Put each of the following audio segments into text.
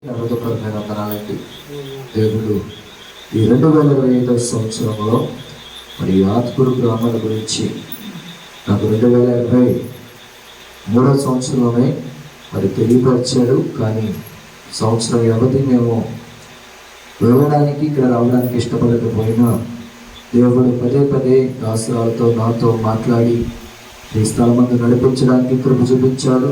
హృదయపూర్వకమైన వందనాలండి. దేవుడు ఈ 2025 సంవత్సరంలో మరి ఆత్మూరు గ్రామాల గురించి నాకు 2023 సంవత్సరంలోనే మరి తెలియపరిచాడు. కానీ సంవత్సరం వ్యవధి మేము వెళ్ళడానికి ఇక్కడ రావడానికి ఇష్టపడకపోయినా దేవుడు పదే పదే దాసరాలతో నాతో మాట్లాడి ఈ స్థలమందు నడిపించడానికి కృప చూపించాడు.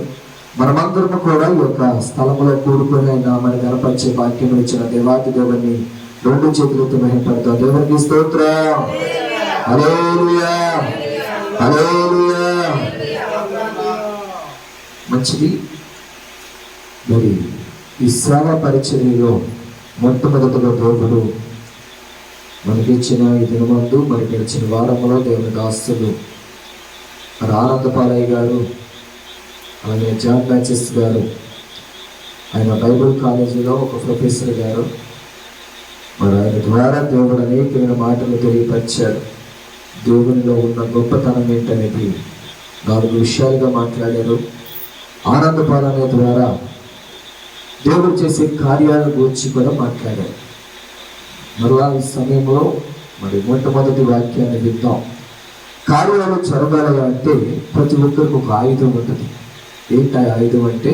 మనమందరము కూడా ఈ యొక్క స్థలంలో కూడుకొని నామని గణపరిచే భాగ్యం ఇచ్చిన దేవాతి దేవుని రెండు చేతులతో మహిమపడతాం. దేవునికి స్తోత్రం. హల్లెలూయా, హల్లెలూయా. మంచిది. మరి ఈ సేవా పరిచర్యలో మొట్టమొదటిగా దేవుడు మనకిచ్చిన ఈ దినమందు మరి గడిచిన వారంలో దేవుని దాసులు మరి ఆనందపాలయ్య గారు, అలాగే జాన్ బ్యాచెస్ గారు, ఆయన బైబిల్ కాలేజీలో ఒక ప్రొఫెసర్ గారు, మరి ఆయన ద్వారా దేవుడు అనేకమైన మాటలు తెలియపరిచాడు. దేవునిలో ఉన్న గొప్పతనం ఏంటనేది 4 విషయాలుగా మాట్లాడారు. ఆనందపాలనే ద్వారా దేవుడు చేసే కార్యాల గురించి కూడా మాట్లాడారు. మరలా ఈ సమయంలో మరి మొట్టమొదటి వాక్యాన్ని విద్దాం. కార్యాలు జరగాలి అంటే ప్రతి ఒక్కరికి ఒక ఆయుధం ఉంటుంది. ఏంటి ఆయుధం అంటే,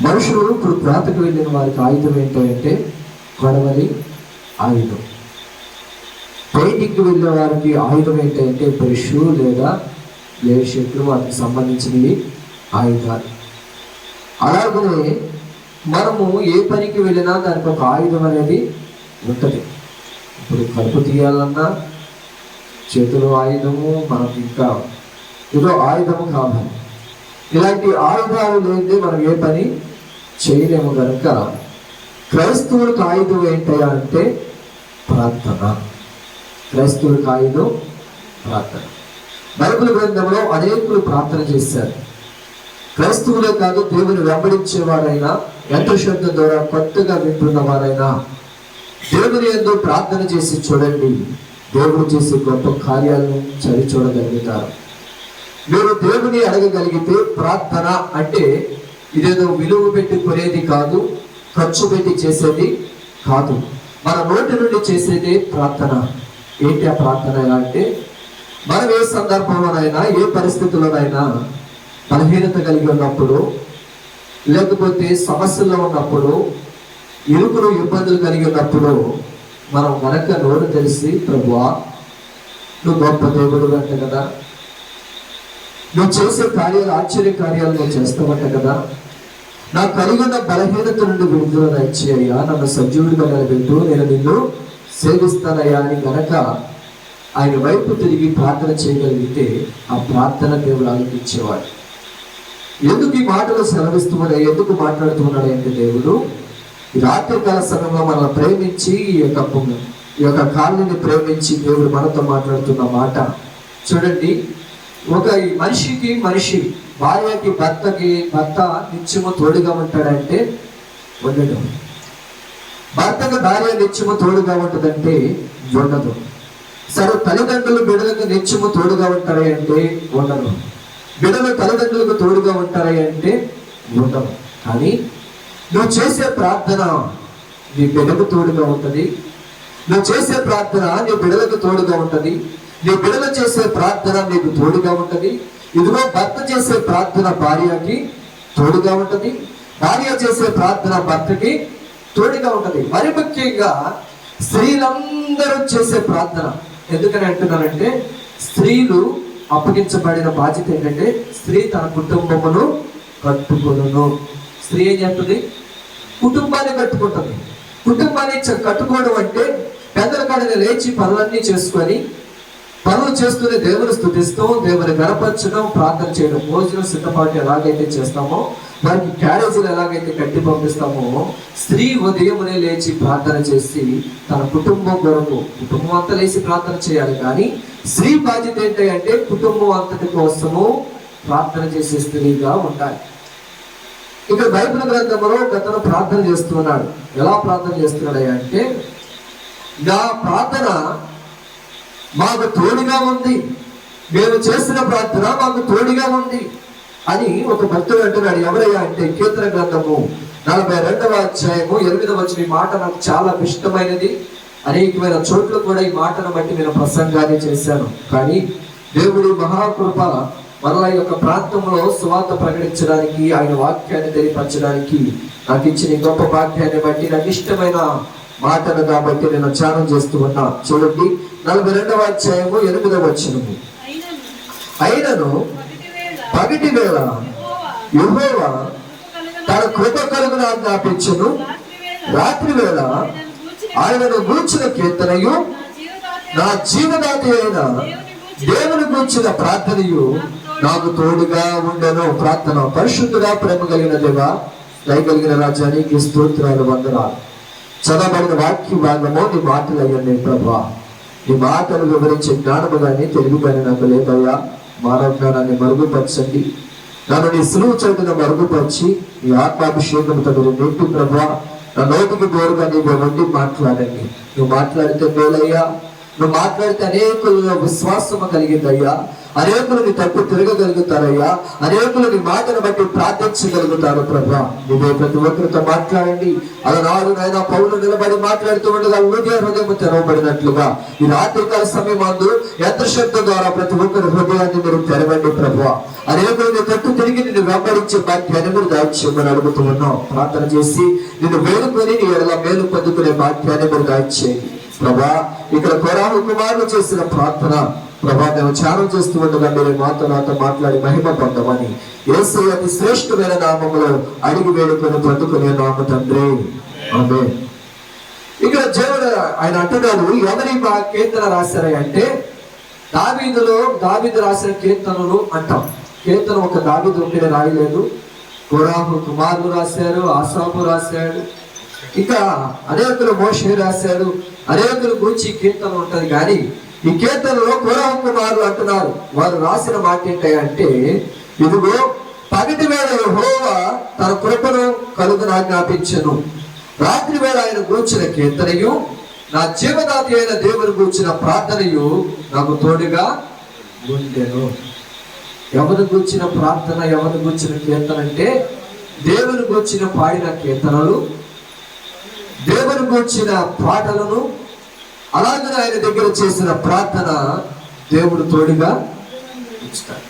మనుషులు ఇప్పుడు ప్రాతకు వెళ్ళిన వారికి ఆయుధం ఏంటంటే కొడవలి ఆయుధం. పెయింటింగ్కి వెళ్ళే వారికి ఆయుధం ఏంటంటే బ్రష్ లేదా బ్లేడ్ షీట్లు, వాటికి సంబంధించినవి ఆయుధాలు. అలాగనే మనము ఏ పనికి వెళ్ళినా దానికి ఒక ఆయుధం అనేది ఉంటుంది. ఇప్పుడు కలుపు తీయాలన్నా చేతిలో ఆయుధము, మనకి ఇంకా ఏదో ఆయుధము కావాలి. ఇలాంటి ఆయుధాలు లేనిదే మనం ఏ పని చేయలేము. కనుక క్రైస్తవులకు ఆయుధం ఏంటయ్యా అంటే ప్రార్థన. క్రైస్తవులకు ఆయుధం ప్రార్థన. బైబిల్ గ్రంథంలో అనేకులు ప్రార్థన చేశారు. క్రైస్తవులే కాదు, దేవుని వెంబడించేవారైనా, యంత్ర శబ్దం ద్వారా కొత్తగా వింటున్న వారైనా దేవుని యందు ప్రార్థన చేసి చూడండి, దేవుడు చేసే గొప్ప కార్యాలను చవి చూడగలుగుతారు. మీరు దేవుని అడగగలిగితే ప్రార్థన అంటే ఇదేదో విలువ పెట్టి కొనేది కాదు, ఖర్చు పెట్టి చేసేది కాదు, మన నోటి నుండి చేసేదే ప్రార్థన. ఏంటి ఆ ప్రార్థన? ఎలా అంటే, మనం ఏ సందర్భంలోనైనా ఏ పరిస్థితుల్లోనైనా బలహీనత కలిగి ఉన్నప్పుడు, లేకపోతే సమస్యల్లో ఉన్నప్పుడు, ఇరుకులు ఇబ్బందులు కలిగి ఉన్నప్పుడు మనం గనక నోరు తెలిసి, ప్రభువా నువ్వు గొప్ప దేవుడు అంట కదా, నువ్వు చేసే కార్యాలు ఆశ్చర్య కార్యాలు నువ్వు చేస్తావంట కదా, నాకు కలిగి ఉన్న బలహీనత నుండి విడుదల దయచేయ్యా, నన్ను సజీవుడిగా నిలబెట్టు, నేను నిన్ను సేవిస్తానయ్యా అని గనక ఆయన వైపు తిరిగి ప్రార్థన చేయగలిగితే ఆ ప్రార్థన దేవుడు ఆలకించేవాడు. ఎందుకు ఈ మాటలు సెలవిస్తున్నాడు, ఎందుకు మాట్లాడుతున్నాడు అంటే, దేవుడు ఈ రాత్రికాల సమయంలో మనల్ని ప్రేమించి ఈ యొక్క కాళ్ళని ప్రేమించి దేవుడు మనతో మాట్లాడుతున్న మాట చూడండి. ఒక మనిషి భార్యకి భర్త నిత్యము తోడుగా ఉంటాడంటే ఉండడు. భర్తకు భార్య నిత్యము తోడుగా ఉంటుందంటే ఉండదు. సరే, తల్లిదండ్రులు బిడ్డలకు నిత్యము తోడుగా ఉంటారా అంటే ఉండదు. బిడ్డలు తల్లిదండ్రులకు తోడుగా ఉంటారా అంటే ఉండదు. కానీ నువ్వు చేసే ప్రార్థన నీ బిడ్డకు తోడుగా ఉంటుంది. నువ్వు చేసే ప్రార్థన నీ బిడ్డలకు తోడుగా ఉంటుంది. నీ బిడ్డలు చేసే ప్రార్థన నీకు తోడుగా ఉంటుంది. ఇదిగో భర్త చేసే ప్రార్థన భార్యకి తోడుగా ఉంటుంది. భార్య చేసే ప్రార్థన భర్తకి తోడుగా ఉంటుంది. మరి ముఖ్యంగా స్త్రీలందరూ చేసే ప్రార్థన. ఎందుకని అంటున్నానంటే, స్త్రీలు అప్పగించబడిన బాధ్యత ఏంటంటే, స్త్రీ తన కుటుంబమును కట్టుకొనును. స్త్రీ ఏం చేస్తుంది? కుటుంబాన్ని కట్టుకుంటుంది. కుటుంబాన్ని కట్టుకోవడం అంటే పెద్దల కాడని లేచి పనులన్నీ చేసుకొని, పనులు చేస్తూనే దేవుని స్తుతిస్తాం, దేవుని గణపరచడం, ప్రార్థన చేయడం. భోజనం సిద్ధపాటు ఎలాగైతే చేస్తామో, వారికి క్యారేజీలు ఎలాగైతే కట్టి పంపిస్తామో, స్త్రీ ఉదయమునే లేచి ప్రార్థన చేసి తన కుటుంబం కొరకు, కుటుంబం అంతా లేచి ప్రార్థన చేయాలి. కానీ స్త్రీ బాధ్యత ఏంటంటే కుటుంబం అంతటి కోసము ప్రార్థన చేసే స్త్రీగా ఉండాలి. ఇక్కడ బైబిల్ గ్రంథంలో ఒకతను ప్రార్థన చేస్తున్నాడు. ఎలా ప్రార్థన చేస్తున్నాడు అంటే, నా ప్రార్థన మాకు తోడుగా ఉంది, మేము చేసిన ప్రార్థన మాకు తోడుగా ఉంది, అని ఒక భక్తుడు అంటున్నాడు. ఎవరయ్యా అంటే కీర్తన గ్రంథము 42వ అధ్యాయము 8వ వచనం. ఈ మాట నాకు చాలా ఇష్టమైనది. అనేకమైన చోట్ల కూడా ఈ మాటను బట్టి నేను ప్రసంగాన్ని చేశాను. కానీ దేవుడి మహాకృప మరలా ఈ యొక్క ప్రాంతంలో సువార్త ప్రకటించడానికి, ఆయన వాక్యాన్ని తెలియపరచడానికి నాకు ఇచ్చిన ఈ గొప్ప వాక్యాన్ని బట్టి నాకు ఇష్టమైన మాటలు కాబట్టి నేను ధ్యానం చేస్తూ ఉన్నా. చూడండి 42వ అధ్యాయము 8వ వచనము. అయినను పగటి వేళ యెహోవా తన కృప కలుగును ఆజ్ఞాపించును, రాత్రి వేళ ఆయనను గూర్చిన కీర్తనయు, నా జీవదాతి అయిన దేవుని గూర్చిన ప్రార్థనయు నాకు తోడుగా ఉండెను. ప్రార్థన. పరిశుద్ధుగా ప్రేమ కలిగిన దేవా, దయ కలిగిన రాజ్యానికి స్తోత్రాలు, వందనాలు. చదవబడిన వాక్య భాగము నీ మాటలు అయ్యండి ప్రభా. నీ మాటలు వివరించే జ్ఞానము కానీ తెలుగు కానీ నాకు లేదయ్యా. మానవ జ్ఞానాన్ని మరుగుపరచండి. నన్ను నీ సులువు చదువును మరుగుపరిచి నీ ఆత్మాభిషేకంతో మీరు నింపు ప్రభా. నా నోటికి దూరంగా నీవు వండి మాట్లాడండి. నువ్వు మాట్లాడితే మేలయ్యా. నువ్వు మాట్లాడితే అనేకులలో విశ్వాసము కలిగిందయ్యా. అనేకులు నీ తప్పు తిరగగలుగుతారయ్యా. అనేకులు నీ మాటను బట్టి ప్రార్థించగలుగుతారు ప్రభా. నువ్వే ప్రతి ఒక్కరితో మాట్లాడండి. అలనాడు నాయన పౌలు నిలబడి మాట్లాడుతూ ఉండగా హృదయం తెరవబడినట్లుగా ఈ రాత్రికాల సమయం అందు యంత్రశబ్దం ద్వారా ప్రతి ఒక్కరి హృదయాన్ని మీరు తెరవండి ప్రభా. అనేకులు నీ తట్టు తిరిగి నిన్ను వెంబడించే భాగ్యాన్ని మీరు దాయిచేయమని అడుగుతూ ఉన్నాం. ప్రార్థన చేసి నిన్ను వేడుకొని నీ ఎడల మేలు పొందుకునే భాగ్యాన్ని మీరు దాయిచేయండి ప్రభా. ఇక్కడ కొరాహు కుమారులు చేసిన ప్రార్థన ప్రభా మేము ధ్యానం చేస్తూ ఉండగా మీరు నాతో మాట్లాడి మహిమ పొందమని యేసయ్య అతి శ్రేష్ఠమైన నామములో అడిగి వేడుకొని పొందుకునే నామ తండ్రి, ఆమేన్. ఇక్కడ దేవుడు ఆయన అంటున్నాడు, ఎవరి కీర్తన రాశారు అంటే దావీదు రాసిన కీర్తనలు అంటాం. కీర్తన ఒక దావీదు ఉంటే రాయలేదు. కొరాహు కుమారులు రాశారు, ఆసాపు రాశాడు, ఇంకా అనేకులు మోషే రాశాడు. అనేకుల గురించి కీర్తన ఉంటది. కానీ ఈ కీర్తనలో కొరాహు కుమారులు అంటున్నారు, వారు రాసిన మాట ఏంటంటే, ఇదిగో పగటి వేళ యెహోవా తన కృపను కలుగును ఆజ్ఞాపించెను, రాత్రి వేళ ఆయన గూర్చిన కీర్తనయు, నా జీవదాతి అయిన దేవుని గూర్చిన ప్రార్థనయు నాకు తోడుగా ఉండెను. ఎవరి గూర్చిన ప్రార్థన, ఎవరి గూర్చిన కీర్తన అంటే దేవుని గూర్చిన పాడిన కీర్తనలు, దేవుని గూర్చిన పాటలను, అలాగే ఆయన దగ్గర చేసిన ప్రార్థన దేవుడు తోడుగా ఇస్తాడు.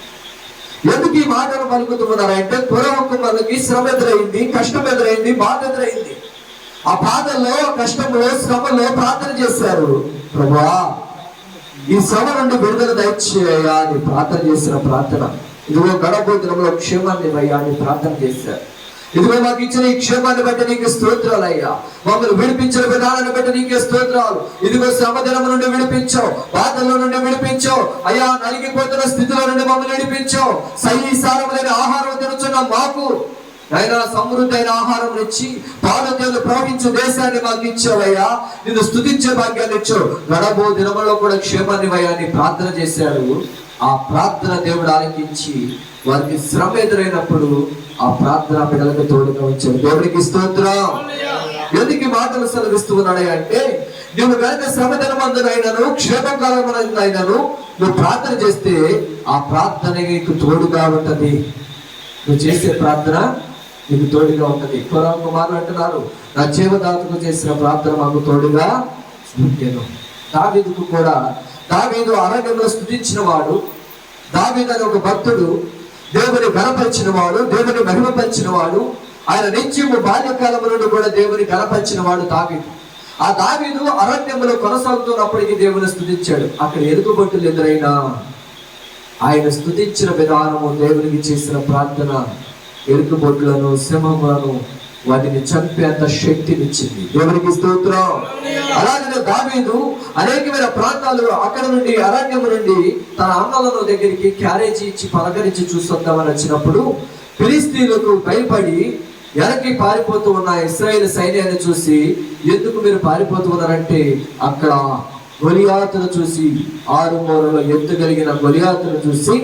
ఎందుకు ఈ మాటలు పలుకుతున్నారంటే కొరవకు మనకి శ్రమ ఎదురైంది, కష్టం ఎదురైంది, బాధ ఎదురైంది. ఆ బాధల్లో, కష్టంలో, శ్రమలో ప్రార్థన చేశారు. ప్రభువా ఈ శ్రమ నుండి విడుదల దయచేయ్యా అని ప్రార్థన చేసిన ప్రార్థన. ఇదిగో గడబోధనంలో క్షేమాన్ని అయ్యా అని ప్రార్థన చేశారు. ఇదిగో మాకు ఇచ్చిన ఈ క్షేమాన్ని బట్టి నీకు స్తోత్రాలు అయ్యా. మమ్మల్ని విడిపించిన విధానాన్ని బట్టి నీకే స్తోత్రాలు. ఇదిగో శ్రమదినం నుండి విడిపించావు, బాధల్లో నుండి విడిపించావు అయ్యా. నలిగిపోతున్న స్థితిలో నుండి మమ్మల్ని విడిపించావు. సారములైన ఆహారం తినుచున్న మాకు అయినా సమృద్ధి అయిన ఆహారం ఇచ్చి పాలు తేలు ప్రవహించు దేశాన్ని మాకు ఇచ్చావయ్యా. నిన్ను స్తుతించే భాగ్యాన్ని ఇచ్చావు. గడబో దినములో కూడా క్షేమాన్ని అయ్యా అని ప్రార్థన చేశారు. ఆ ప్రార్థన దేవుడు ఆలకించి వారికి శ్రమ ఎదురైనప్పుడు ఆ ప్రార్థన బిడ్డలకు తోడుగా ఉంచాడు. దేవుడికి స్తోత్రం. ఎందుకు ఈ మాటలు సెలవిస్తూ ఉన్నాడు అంటే, నువ్వు కనుక శ్రమ దినమందునైనను క్షేమకాలమైనను నువ్వు ప్రార్థన చేస్తే ఆ ప్రార్థన నీకు తోడుగా ఉంటది. నువ్వు చేసే ప్రార్థన నీకు తోడుగా ఉంటది. కొరాహు కుమారులు అంటున్నారు, నా జీవదాతకు చేసిన ప్రార్థన మాకు తోడుగా ఉండెను. దావీదుకు కూడా, దావీదు అరణ్యంలో స్తుతించిన వాడు. దావీదు అనే ఒక భక్తుడు దేవుని గణపరిచిన వాడు, దేవుని మహిమపరిచిన వాడు. ఆయన నిత్యము బాల్యకాలం నుండి కూడా దేవుని గణపరిచిన వాడు దావీదు. ఆ దావీదు అరణ్యంలో కొనసాగుతున్నప్పటికీ దేవుని స్తుతించాడు. అక్కడ ఎలుగుబంటులు ఎదురైనా ఆయన స్తుతించిన విధానము, దేవునికి చేసిన ప్రార్థన ఎలుగుబంట్లను, సింహములను వాటిని చంపేంత శక్తినిచ్చింది. దేవునికి స్తోత్రం. అలాగే దావీదు అనేకమైన ప్రాంతాలు అక్కడ నుండి, అరణ్యం నుండి తన అన్నలను దగ్గరికి క్యారేజీ ఇచ్చి పలకరించి చూసొద్దామని వచ్చినప్పుడు ఫిలిస్తీన్లకు భయపడి వెనక్కి పారిపోతూ ఉన్న ఇశ్రాయేలు సైన్యాన్ని చూసి, ఎందుకు మీరు పారిపోతూ ఉన్నారంటే, అక్కడ గొలియాతును చూసి, 6 మూరల ఎత్తు కలిగిన గొలియాతును చూసి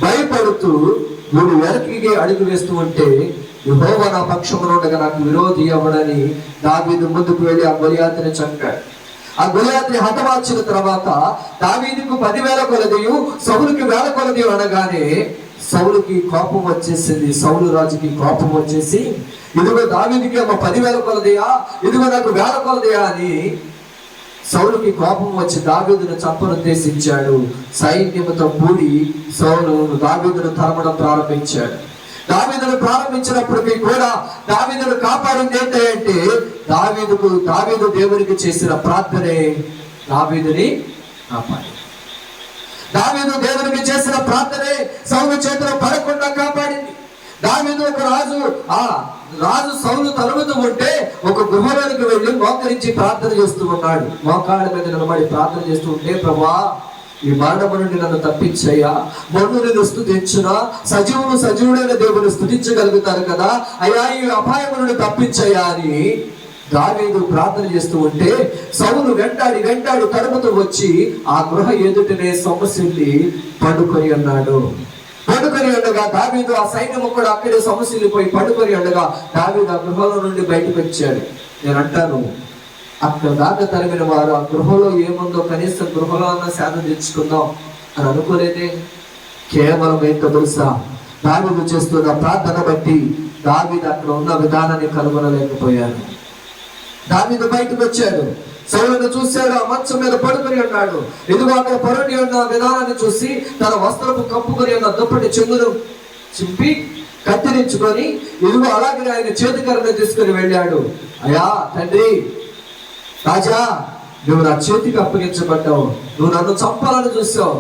భయపడుతూ వీడు వెనక్కి అడుగు వేస్తూ ఉంటే, యెహోవా నా పక్షమున ఉండగా నాకు విరోధి ఎవడని దావీదు ముందుకు వెళ్ళి ఆ గొలియాతుని చంపాడు. ఆ గొలియాతుని హతమార్చిన తర్వాత దావీదుకు 10,000 కొలదియు, సౌలుకి 1,000 కొలదియు అనగానే సౌలుకి కోపం వచ్చేసింది. సౌలు రాజుకి కోపం వచ్చేసి, ఇదిగో దావీదుకి ఏమో 10,000 కొలదయా, ఇదిగో నాకు 1,000 కొలదయా అని సౌలుకి కోపం వచ్చి దావీదును చంపనుద్దేశించాడు. సైన్యముతో కూడి సౌలు దావీదును తరమడం ప్రారంభించాడు. దావీదును ప్రారంభించినప్పటికీ కూడా దావీదును కాపాడింది ఏంటంటే దావీదు దేవునికి చేసిన ప్రార్థనే దావీదుని కాపాడి. దావీదు దేవునికి చేసిన ప్రార్థనే సౌలు చేతిలో పడకుండా కాపాడింది. దావీదు ఒక రాజు సౌలు తరుముతూ ఉంటే ఒక గృహలోనికి వెళ్ళి మోకరించి ప్రార్థన చేస్తూ ఉన్నాడు. మోకాళ్ళ మీద నిలబడి ప్రార్థన చేస్తూ ఉంటే, ప్రభువా, ఈ మరణము నుండి నన్ను తప్పించయ్యా, మన్ను నేను స్తుతించునా, సజీవుడైన దేవుని స్తుతించగలుగుతారు కదా అయ్యా, ఈ అపాయము నుండి తప్పించయ్యా అని దావీదు ప్రార్థన చేస్తూ ఉంటే సౌలు వెంటాడి తరుముతూ వచ్చి ఆ గృహ ఎదుటనే సొమ్మసిల్లి పండుకొని ఉండగా దావీదు ఆ సైన్యము కూడా అక్కడే సొమ్మసిల్లిపోయి పండుకొని ఉండగా దావీదు ఆ గృహంలో నుండి బయటకు వచ్చాడు. నేను అంటాను, అక్కడ దాకా తరిమిన వారు ఆ గృహంలో ఏముందో కనీసం గృహంలో అన్న శాతం తెచ్చుకుందాం అని అనుకోలేదే. కేవలం ఏంటో తెలుసా, దావీదు చేస్తున్న ప్రార్థన బట్టి దావీదు అక్కడ ఉన్న విధానాన్ని కనుగొనలేకపోయాడు. దావీదు బయటకు వచ్చాడు, సౌలును చూశాడు, ఆ మంచం మీద పడుకొని ఉన్నాడు. ఇదిగో అక్కడ పరుని ఉన్న విధానాన్ని చూసి తన వస్త్రపు కప్పుకొని ఉన్న దుప్పటి చెంగును చింపి కత్తిరించుకొని ఇదిగో అలాగే ఆయన చేతికరణ తీసుకుని వెళ్ళాడు. అయ్యా తండ్రి రాజా, నువ్వు నా చేతికి అప్పగించబడ్డావు, నువ్వు నన్ను చంపాలని చూసావు,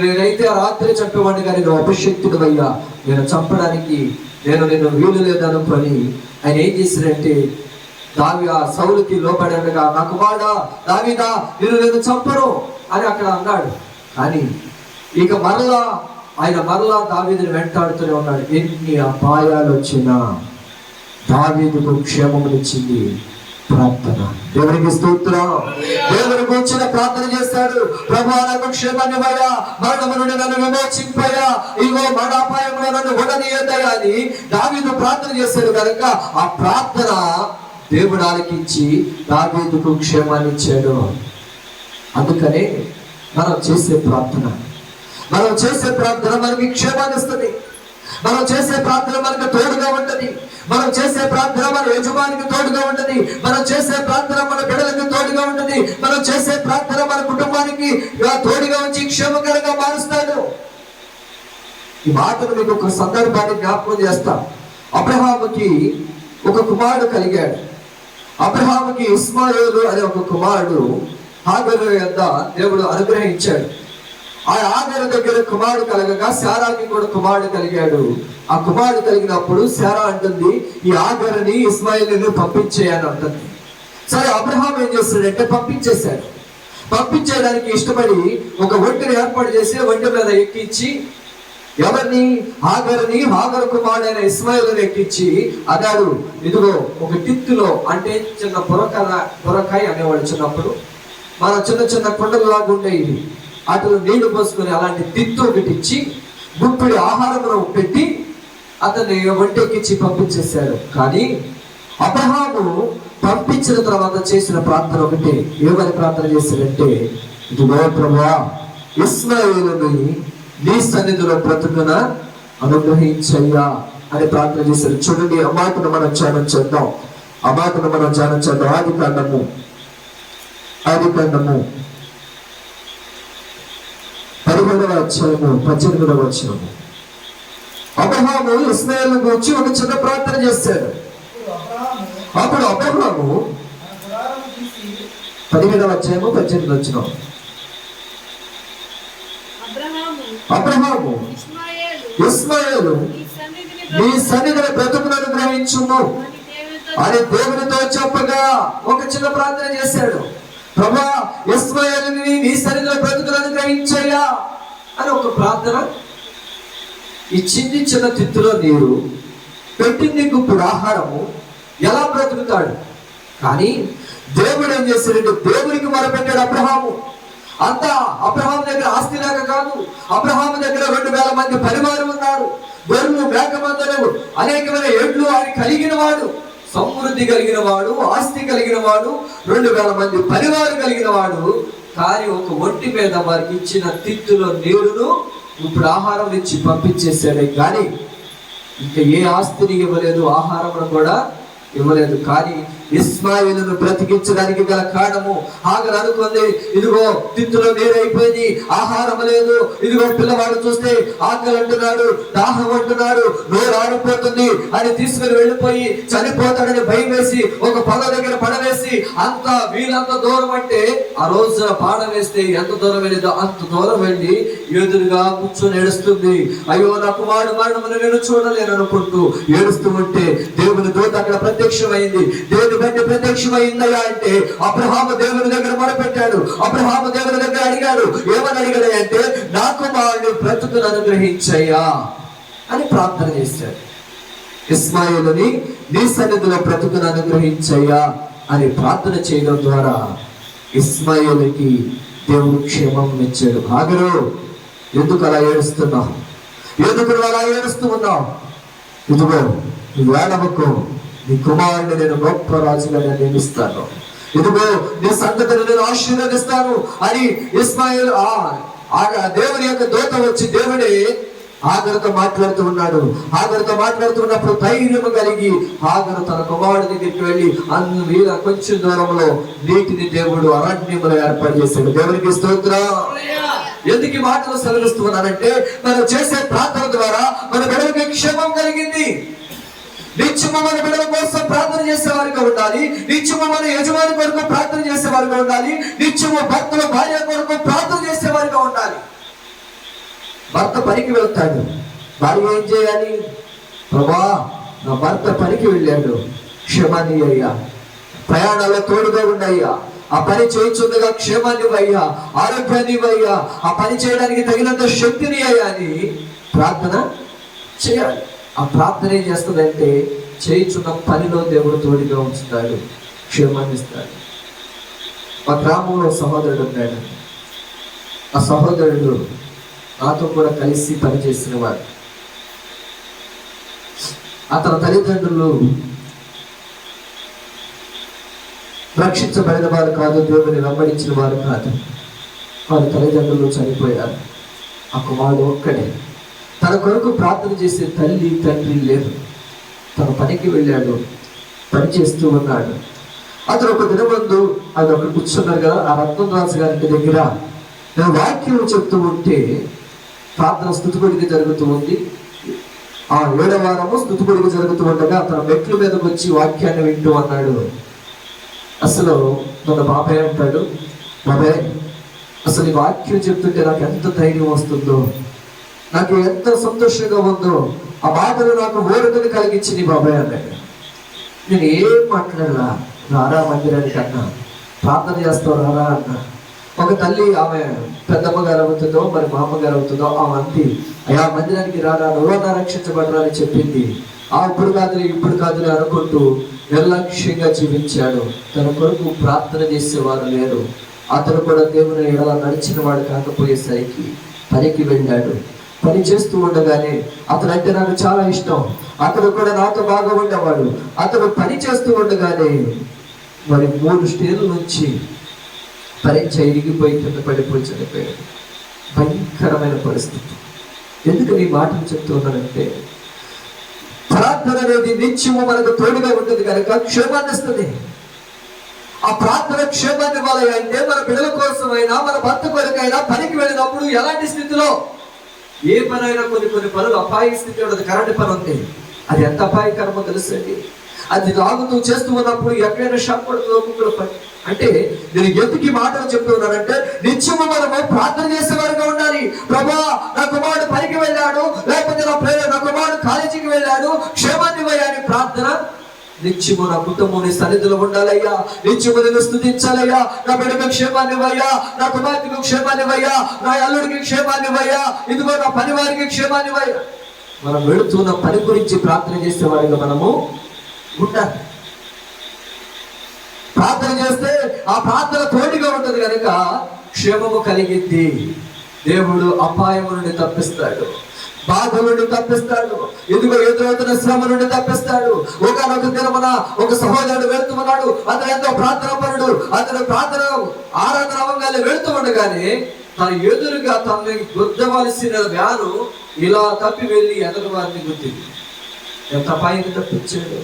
నేనైతే రాత్రి చంపేవాడిని కానీ నువ్వు అభిషక్తుడు అయ్యా, నేను చంపడానికి నిన్ను వీలు లేదనుకొని ఆయన ఏం చేశాడంటే సౌలుకి లోపడగా, నా కుమారుడా దావీదా, నేను చంపను అని అక్కడ అన్నాడు. కానీ ఇక మరలా దావీదుని వెంటాడుతూనే ఉన్నాడు. ఎన్ని అపాయాలు వచ్చినా దావీదుకు క్షేమమునిచ్చింది ప్రార్థన. దేవునికి స్తోత్రం. దేవునికి వచ్చిన ప్రార్థన చేస్తాడు. ప్రభువా, నాకు క్షేమాన్ని వయ్యా, మరణము నుండి నన్ను విమోచింపయ్యా, ఇగో మరణాపాయంలో నన్ను ఉండనీయద్దయ్యా అని దావీదు ప్రార్థన చేశాడు. కనుక ఆ ప్రార్థన దేవుడు ఆలకించి దావీదుకు క్షేమాన్ని ఇచ్చాడు. అందుకనే మనం చేసే ప్రార్థన మనకి క్షేమాన్ని ఇస్తుంది. మనం చేసే ప్రార్థన మనకు తోడుగా ఉంటది. మనం చేసే ప్రార్థన మన యజమానికి తోడుగా ఉంటది. మనం చేసే ప్రార్థన మన బిడ్డలకు తోడుగా ఉంటది. మనం చేసే ప్రార్థన మన కుటుంబానికి తోడుగా వచ్చి క్షేమకరంగా మారుస్తాడు. ఈ మాటను మీకు ఒక సందర్భాన్ని జ్ఞాపకం చేస్తా. అబ్రహాముకి ఒక కుమారుడు కలిగాడు. అబ్రహాముకి ఇస్మాయేలు అనే ఒక కుమారుడు హాగరు యొద్ద దేవుడు అనుగ్రహించాడు. ఆ హాగరు దగ్గర కుమారుడు కలగగా శారాకి కూడా కుమారుడు కలిగాడు. ఆ కుమారుడు కలిగినప్పుడు శారా అంటుంది, ఈ హాగరుని ఇస్మాయేలుని పంపించేయని అంటుంది. సరే, అబ్రహాం ఏం చేస్తాడంటే పంపించేశాడు. పంపించేయడానికి ఇష్టపడి ఒక ఒంటిని ఏర్పాటు చేసి ఒంటి మీద ఎక్కించి ఎవరిని హాగరు కుమారుడైన ఇస్మాయిలుని ఎక్కించి అన్నాడు, ఇదిగో ఒక తిత్తులో, అంటే చిన్న పొరకాయ అనేవాడు. చిన్నప్పుడు మన చిన్న కొండలు లాగా ఉండేవి, అటు నీళ్లు పోసుకొని అలాంటి తిత్తు ఒకటి ఇచ్చి గుప్పిడి ఆహారం పెట్టి అతన్ని ఒంటి ఎక్కించి పంపించేశాడు. కానీ అబ్రహాము పంపించిన తర్వాత చేసిన ప్రార్థన ఒకటి. ఏమని ప్రార్థన చేశాడంటే, ఇదిగో ప్రభువా, ఇస్మాయిలుని నీ సన్నిధిలో బ్రతుకున అనుగ్రహించయ్యా అని ప్రార్థన చేశారు. చూడండి, ఆ మాటను మనం ధ్యానం చేద్దాం. ఆది కాండము 17వ అధ్యాయము 18వ వచనము. అబ్రహాము ఇస్మాయిలును గురించి ఒక చిన్న ప్రార్థన చేశాడు. అప్పుడు అబ్రహాము 17వ అధ్యాయము 18వ వచనం. అబ్రహాము ఇస్మాయేలు నీ సన్నిధిని బ్రతుకును అనుగ్రహించుము అని దేవునితో చెప్పగా ఒక చిన్న ప్రార్థన చేశాడు. ప్రభువా, ఇస్మాయేలుని నీ సన్నిధిలో బ్రతుకును అనుగ్రహించయ్యా అని ఒక ప్రార్థన. ఈ చిన్న తిత్తులో నీరు, పెట్టింది గుప్పుడు ఆహారము, ఎలా బ్రతుకుతాడు? కానీ దేవుడు ఏం చేశాడంటే దేవునికి మొరపెట్టాడు అబ్రహాము. అంతా అబ్రహాము దగ్గర ఆస్తి లేక కాదు, అబ్రహాము దగ్గర 2,000 మంది పరివారం ఉన్నారు. గొర్రెలు, మేకమందలు, అనేకమైన ఎడ్లు ఆయన కలిగిన వాడు, సమృద్ధి కలిగిన వాడు, ఆస్తి కలిగిన వాడు, 2,000 మంది పరివారం కలిగిన వాడు. కానీ ఒక ఒంటి మీద వారికి ఇచ్చిన తిత్తులో నీరును ఇప్పుడు ఆహారం ఇచ్చి పంపించేశాడే కానీ ఇంకా ఏ ఆస్తిని ఇవ్వలేదు, ఆహారం కూడా ఇవ్వలేదు. కానీ ఇస్మాయిలును బ్రతికించడానికి గల కారణము, హాగర్ అనుకుంది, ఇదిగో తిత్తులో నీరైపోయింది, ఆహారం లేదు, ఇదిగో పిల్లవాడు చూస్తే ఆకలి అంటున్నాడు, దాహం అంటున్నాడు, నోరు ఆడిపోతుంది అని తీసుకుని వెళ్ళిపోయి చనిపోతాడని భయం వేసి ఒక పొద దగ్గర పడవేసి వీళ్ళంత దూరం అంటే ఆ రోజున పాడ వేస్తే ఎంత దూరం వెళ్ళిందో అంత దూరం వెళ్ళి ఎదురుగా కూర్చొని ఏడుస్తుంది. అయ్యో నా కుమారుడు మరణమును నేను చూడలేను అనుకుంటూ ఏడుస్తూ ఉంటే దేవుని దూత అక్కడ ప్రత్యక్షమైంది. దేవుని బట్టి ప్రత్యక్షమైందయ్యా అంటే అబ్రహాము దేవుని దగ్గర మొరపెట్టాడు. అబ్రహాము దేవుని దగ్గర అడిగాడు. ఏమని అడిగాడు అంటే, నా కుమారుడు బ్రతుకును అనుగ్రహించయ్యా అని ప్రార్థన చేశాడు. ఇస్మాయిలుని నీ సన్నిధిలో బ్రతుకును అనుగ్రహించయ్యా అని ప్రార్థన చేయడం ద్వారా ఇస్మాయిలుకి దేవుడు క్షేమం ఇచ్చాడు. హాగరు, ఎందుకు అలా ఏడుస్తున్నావు? ఎందుకు అలా ఏడుస్తూ ఉన్నావు? ఇదిగో నువ్వు ఏడవకు, నీ కుమారుడిని నేను గొప్ప రాజుగా నియమిస్తాను, ఇదిగో నీ సంతతిని నేను ఆశీర్వదిస్తాను అని ఇస్మాయిల్ దేవుని యొక్క దూత వచ్చి దేవుడే హాగరుతో మాట్లాడుతూ ఉన్నాడు. హాగరుతో మాట్లాడుతున్నప్పుడు ధైర్యం కలిగి హాగరు తన కుమారుడి దగ్గరికి వెళ్ళి వీళ్ళ కొంచెం దూరంలో నీటిని దేవుడు అరణ్యములో ఏర్పాటు చేశాడు. దేవునికి స్తోత్రం. ఎందుకు ఈ మాటలు సెలవిస్తున్నానంటే, మనం చేసే ప్రార్థన ద్వారా మన బిడ్డలకి క్షేమం కలిగింది. నిత్యము మన బిడ్డల కోసం ప్రార్థన చేసేవారిగా ఉండాలి. నిత్యము మన యజమాని కొరకు ప్రార్థన చేసేవారిగా ఉండాలి. నిత్యము భర్తల భార్య కొరకు ప్రార్థన చేసేవారిగా ఉండాలి. భర్త పనికి వెళ్తాడు, భార్య ఏం చేయాలి? ప్రభా, నా భర్త పనికి వెళ్ళాడు, క్షేమాన్ని అయ్యా, ప్రయాణాల్లో తోడుగా ఉండయ్యా, ఆ పని చేయించుండగా క్షేమాన్ని ఇవ్వయ్యా, ఆరోగ్యాన్ని ఇవ్వయ్యా, ఆ పని చేయడానికి తగినంత శక్తిని అయ్యా అని ప్రార్థన చేయాలి. ఆ ప్రార్థన ఏం చేస్తుందంటే, చేయించున్న పనిలో దేవుడు తోడుగా ఉంచుతాడు, క్షేమాన్ని ఇస్తాడు. మా గ్రామంలో సహోదరుడు ఉన్నాడు. ఆ సహోదరుడు నాతో కూడా కలిసి పనిచేసిన వాడు. అతని తల్లిదండ్రులు రక్షించబడిన వారు కాదు, దేవుని వెంబడించిన వారు కాదు. వారి తల్లిదండ్రులు చనిపోయారు. ఆ కుమారుడు ఒక్కడే. తన కొరకు ప్రార్థన చేసే తల్లి తండ్రి లేరు. తన పనికి వెళ్ళాడు, పని చేస్తూ ఉన్నాడు. అతను ఒక దినమందు అది అక్కడ కూర్చున్నారు కదా, ఆ రత్నం రాజు గారి దగ్గర నేను వాక్యం చెప్తూ ఉంటే ప్రార్థన స్తుతిపడికి జరుగుతూ ఉంది. ఆ 7వ వారము స్తుతిపడికి జరుగుతూ ఉండగా అతను మెట్ల మీదకి వచ్చి వాక్యాన్ని వింటూ అన్నాడు. అసలు మన బాబాయ్ అంటాడు, బాబాయ్ అసలు ఈ వాక్యం చెప్తుంటే నాకు ఎంత ధైర్యం వస్తుందో, నాకు ఎంత సంతోషంగా ఉందో, ఆ మాటలు నాకు ఓరకని కలిగించింది బాబాయ్ అన్నాడు. నేను ఏం మాట్లాడలా, రారా మందిరానికి అన్నా, ప్రార్థన చేస్తావు రారా అన్నా. ఒక తల్లి, ఆమె పెద్దమ్మ గారు అవుతుందో మరి మా అమ్మగారు అవుతుందో, ఆ మంది అయ్యా మందిరానికి రారా, నువ్వన్నా రక్షించబడరా అని చెప్పింది. ఇప్పుడు కాదులే అనుకుంటూ నిర్లక్ష్యంగా జీవించాడు. తన కొరకు ప్రార్థన చేసేవారు లేరు. అతను కూడా దేవుని ఎడల నడిచిన వాడు కాకపోయేసరికి పనికి వెళ్ళాడు. పని చేస్తూ ఉండగానే అతను అంటే నాకు చాలా ఇష్టం, అతను కూడా నాతో బాగా ఉండేవాడు. అతను పని చేస్తూ ఉండగానే మరి 3 స్టేర్ల నుంచి పరీక్ష ఇరిగిపోయి కింద పడిపోయి చనిపోయాడు. భయంకరమైన పరిస్థితి. ఎందుకని ఈ మాటలు చెప్తూ ఉన్నానంటే, ప్రార్థన అనేది నిత్యము మనకు తోడుగా ఉంటుంది కనుక క్షేమాన్ని ఇస్తుంది. ఆ ప్రార్థన క్షేమాన్ని ఇవ్వాలి అంటే మన బిడ్డల కోసమైనా మన భర్త కొరకైనా పనికి వెళ్ళినప్పుడు ఎలాంటి స్థితిలో, ఏ పనైనా కొన్ని పనులు అపాయ స్థితి ఉండదు. కరెంట్ పని ఉంది, అది ఎంత అపాయకరమో తెలుసండి. అది లాగుతూ చేస్తూ ఉన్నప్పుడు ఎక్కడైనా షాక్ పడుతుందో కుక్కల పని. అంటే నేను ఎందుకు ఈ మాటలు చెప్తూ ఉన్నానంటే, నిత్యము మనము ప్రార్థన చేసేవారుగా ఉండాలి. ప్రభా, నా కుమారుడు పనికి వెళ్ళాడు, లేకపోతే నా కుమారుడు కాలేజీకి వెళ్ళాడు, క్షేమాన్ని ఇవ్వని ప్రార్థన నిత్యము నా కుటుంబం నీ సన్నిధిలో ఉండాలయ్యా. నిత్యము నేను స్తుతించాలయ్యా. నా బిడ్డకు క్షేమాన్ని ఇవ్వయ్యా, నా కుమార్తెకు క్షేమాన్ని ఇవ్వయ్యా, నా అల్లుడికి క్షేమాన్ని ఇవ్వయ్యా, ఇదిగో నా పని వారికి క్షేమాన్ని ఇవ్వయ్యా. మనం వెళుతున్న పని గురించి ప్రార్థన చేసేవారిగా మనము ఉండాలి. ప్రార్థన చేస్తే ఆ ప్రార్థన తోడుగా ఉంటుంది కనుక క్షేమము కలిగింది. దేవుడు అపాయము నుండి తప్పిస్తాడు, బాధ నుండి తప్పిస్తాడు, ఎదుగు ఎదురవుతున్న శ్రమ నుండి తప్పిస్తాడు. ఒకనొక దినమున ఒక సహోదరుడు వెళుతూ ఉన్నాడు. అతను ఎంతో ప్రార్థన పరుడు. అతను ప్రార్థన ఆరాధన అవ్వగానే వెళుతూ ఉండగానే తన ఎదురుగా తనని గుద్దవలసిన వ్యాను ఇలా తప్పి వెళ్ళి ఎదటి వారిని గుద్దింది. ఎంత అపాయాన్ని తప్పించాడు.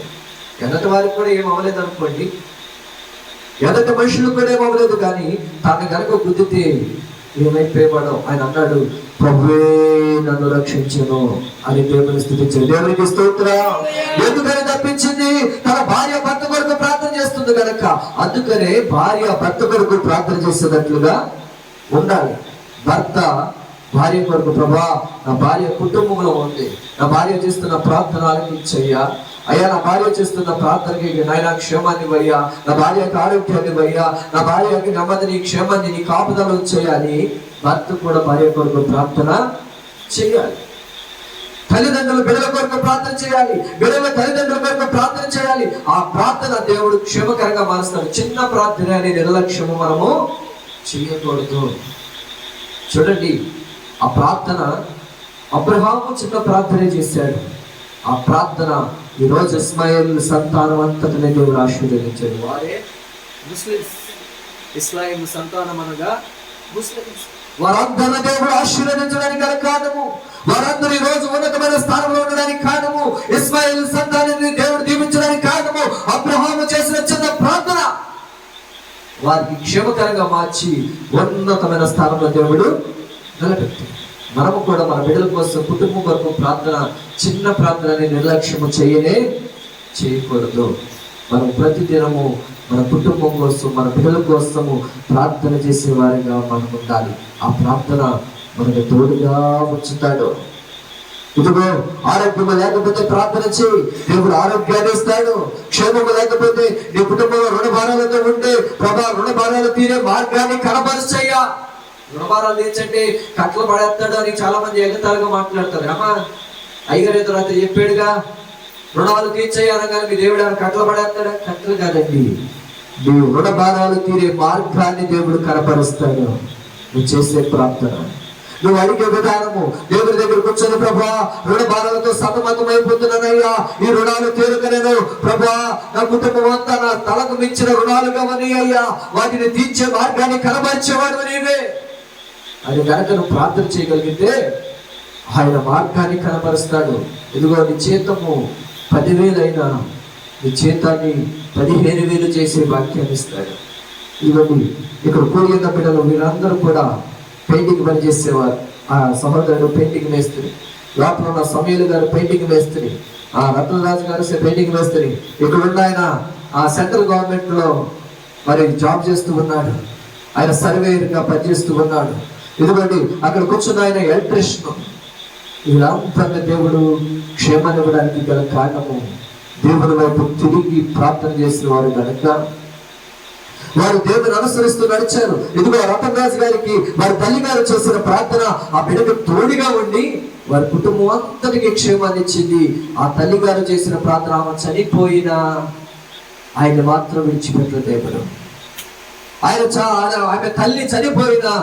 ఎదటి వారికి కూడా ఏం అవ్వలేదు అనుకోండి, ఎదటి మనుషులు కూడా ఏం అవ్వలేదు, కానీ తను కనుక గుద్దితే ఏమైపోయాడో ఆయన అన్నాడు, ప్రభువే నన్ను రక్షించను అని దేవుని స్తుతించాడు. దేవునికి స్తోత్రం. ఎందుకని తప్పించింది? తన భార్య భర్త కొరకు ప్రార్థన చేస్తుంది కనుక. అందుకనే భార్య భర్త కొరకు ప్రార్థన చేసేటట్లుగా ఉండాలి. భర్త భార్య కొరకు, ప్రభా నా భార్య కుటుంబంలో ఉంది, నా భార్య చేస్తున్న ప్రార్థన ఆలకించయ్యా, అయ్యా నా భార్య చేస్తున్న ప్రార్థనకి నాయన క్షేమాన్ని ఇవ్వయ్యా, నా భార్యకి ఆరోగ్యాన్ని ఇవ్వయ్యా, నా భార్యకి నెమ్మదిని క్షేమాన్ని నీ కాపుదలు చేయాలి. భర్త కూడా భార్య కొరకు ప్రార్థన చేయాలి. తల్లిదండ్రులు బిడ్డల కొరకు ప్రార్థన చేయాలి, బిడ్డల తల్లిదండ్రుల కొరకు ప్రార్థన చేయాలి. ఆ ప్రార్థన దేవుడు క్షేమకరంగా మారుస్తాడు. చిన్న ప్రార్థన అనే నిర్లక్ష్యము మనము చేయకూడదు. చూడండి, ఆ ప్రార్థన అబ్రహాము చిన్న ప్రార్థనే చేశాడు. ఆ ప్రార్థన ఈరోజు ఇస్మాయిల్ సంతానం అంతటినే దేవుడు ఆశీర్వదించాడు. వారే ముస్లిమ్స్. ఇస్లాం సంతానం అనగా ముస్లిమ్స్. వారందరూ దేవుడు ఆశీర్వదించడానికి గల కారణము, వారందరూ ఈ రోజు ఉన్నతమైన స్థానంలో ఉండడానికి కారణము, ఇస్మాయిల్ సంతానాన్ని దేవుడు దీవించడానికి కారణము అబ్రహాము చేసిన చిన్న ప్రార్థన వారికి క్షేమకరంగా మార్చి ఉన్నతమైన స్థానంలో దేవుడు నిలబెట్టాడు. మనము కూడా మన బిడ్డల కోసం, కుటుంబం కొరకు ప్రార్థన, చిన్న ప్రార్థనని నిర్లక్ష్యము చేయకూడదు. మనం ప్రతిదినము మన కుటుంబం కోసం, మన బిడ్డల కోసము ప్రార్థన చేసే వారిగా మనం ఉండాలి. ఆ ప్రార్థన మనకు తోడుగా ఉంచుతాడు. ఇదిగో ఆరోగ్యము లేకపోతే ప్రార్థన చేయి, దేవుడు ఆరోగ్యాన్ని ఇస్తాడు. క్షేమము లేకపోతే నీ కుటుంబంలో రుణ భారాలతో ఉంటే ప్రభా రుణ భారాలు తీరే మార్గాన్ని కనబరుచయ్యా. రుణభారాలు తీర్చంటే కట్లు పడేస్తాడు అని చాలా మంది ఎగతాలుగా మాట్లాడతారు. అమ్మా అయ్యగారు ఎదురు అయితే చెప్పాడుగా, రుణాలు తీర్చేయాలగానే మీ దేవుడు ఆయన కట్లు పడేస్తాడా? కట్లు కాదండి, నీ రుణ భారాలు తీరే మార్గాన్ని దేవుడు కనపరుస్తాడు. నువ్వు చేసే ప్రార్థన, నువ్వు అడిగే విధానము, దేవుడి దగ్గర కూర్చొని ప్రభా రుణ భారాలతో సతమతం అయిపోతున్నానయ్యా, ఈ రుణాలు తీరుకనేను ప్రభా, నా కుటుంబం అంతా నా తలకు మించిన రుణాలుగా ఉన్నాయి అయ్యా, వాటిని తీర్చే మార్గాన్ని కనబరిచేవాడు నీవే అని కనుక నువ్వు ప్రార్థన చేయగలిగితే ఆయన మార్గాన్ని కనపరుస్తాడు. ఇదిగో నీ జీతము 10,000 అయినా నీ జీతాన్ని 15,000 చేసే వాక్యాన్ని ఇస్తాడు. ఇవన్నీ ఇక్కడ కూడిన బిడ్డలు వీరందరూ కూడా పెయింటింగ్ పని చేసేవారు. ఆ సహోదరుడు పెయింటింగ్ మేస్త్రి, లోపల ఉన్న సమీలు గారు పెయింటింగ్ మేస్త్రి, ఆ రత్నరాజు గారు పెయింటింగ్ మేస్త్రి, ఇక్కడ ఉన్న ఆయన ఆ సెంట్రల్ గవర్నమెంట్ లో మరి జాబ్ చేస్తూ ఉన్నాడు, ఆయన సర్వేయర్గా పనిచేస్తూ ఉన్నాడు. ఇదిగోండి అక్కడ కూర్చున్న ఆయన ఎలక్ట్రిషియన్. వీళ్ళంతా దేవుడు క్షేమాన్ని ఇవ్వడానికి గల కారణము దేవుని వైపు తిరిగి ప్రార్థన చేసిన వారు కనుక వారు దేవుని అనుసరిస్తూ నడిచారు. ఇదిగో రతనరాజు గారికి వారి తల్లి గారు చేసిన ప్రార్థన ఆ బిడ్డకు తోడుగా ఉండి వారి కుటుంబం అంతటికి క్షేమాన్ని ఇచ్చింది. ఆ తల్లి గారు చేసిన ప్రార్థన ఆమె చనిపోయినా ఆయన మాత్రం విడిచిపెట్టలేదు దేవుడు. ఆమె తల్లి చనిపోయినా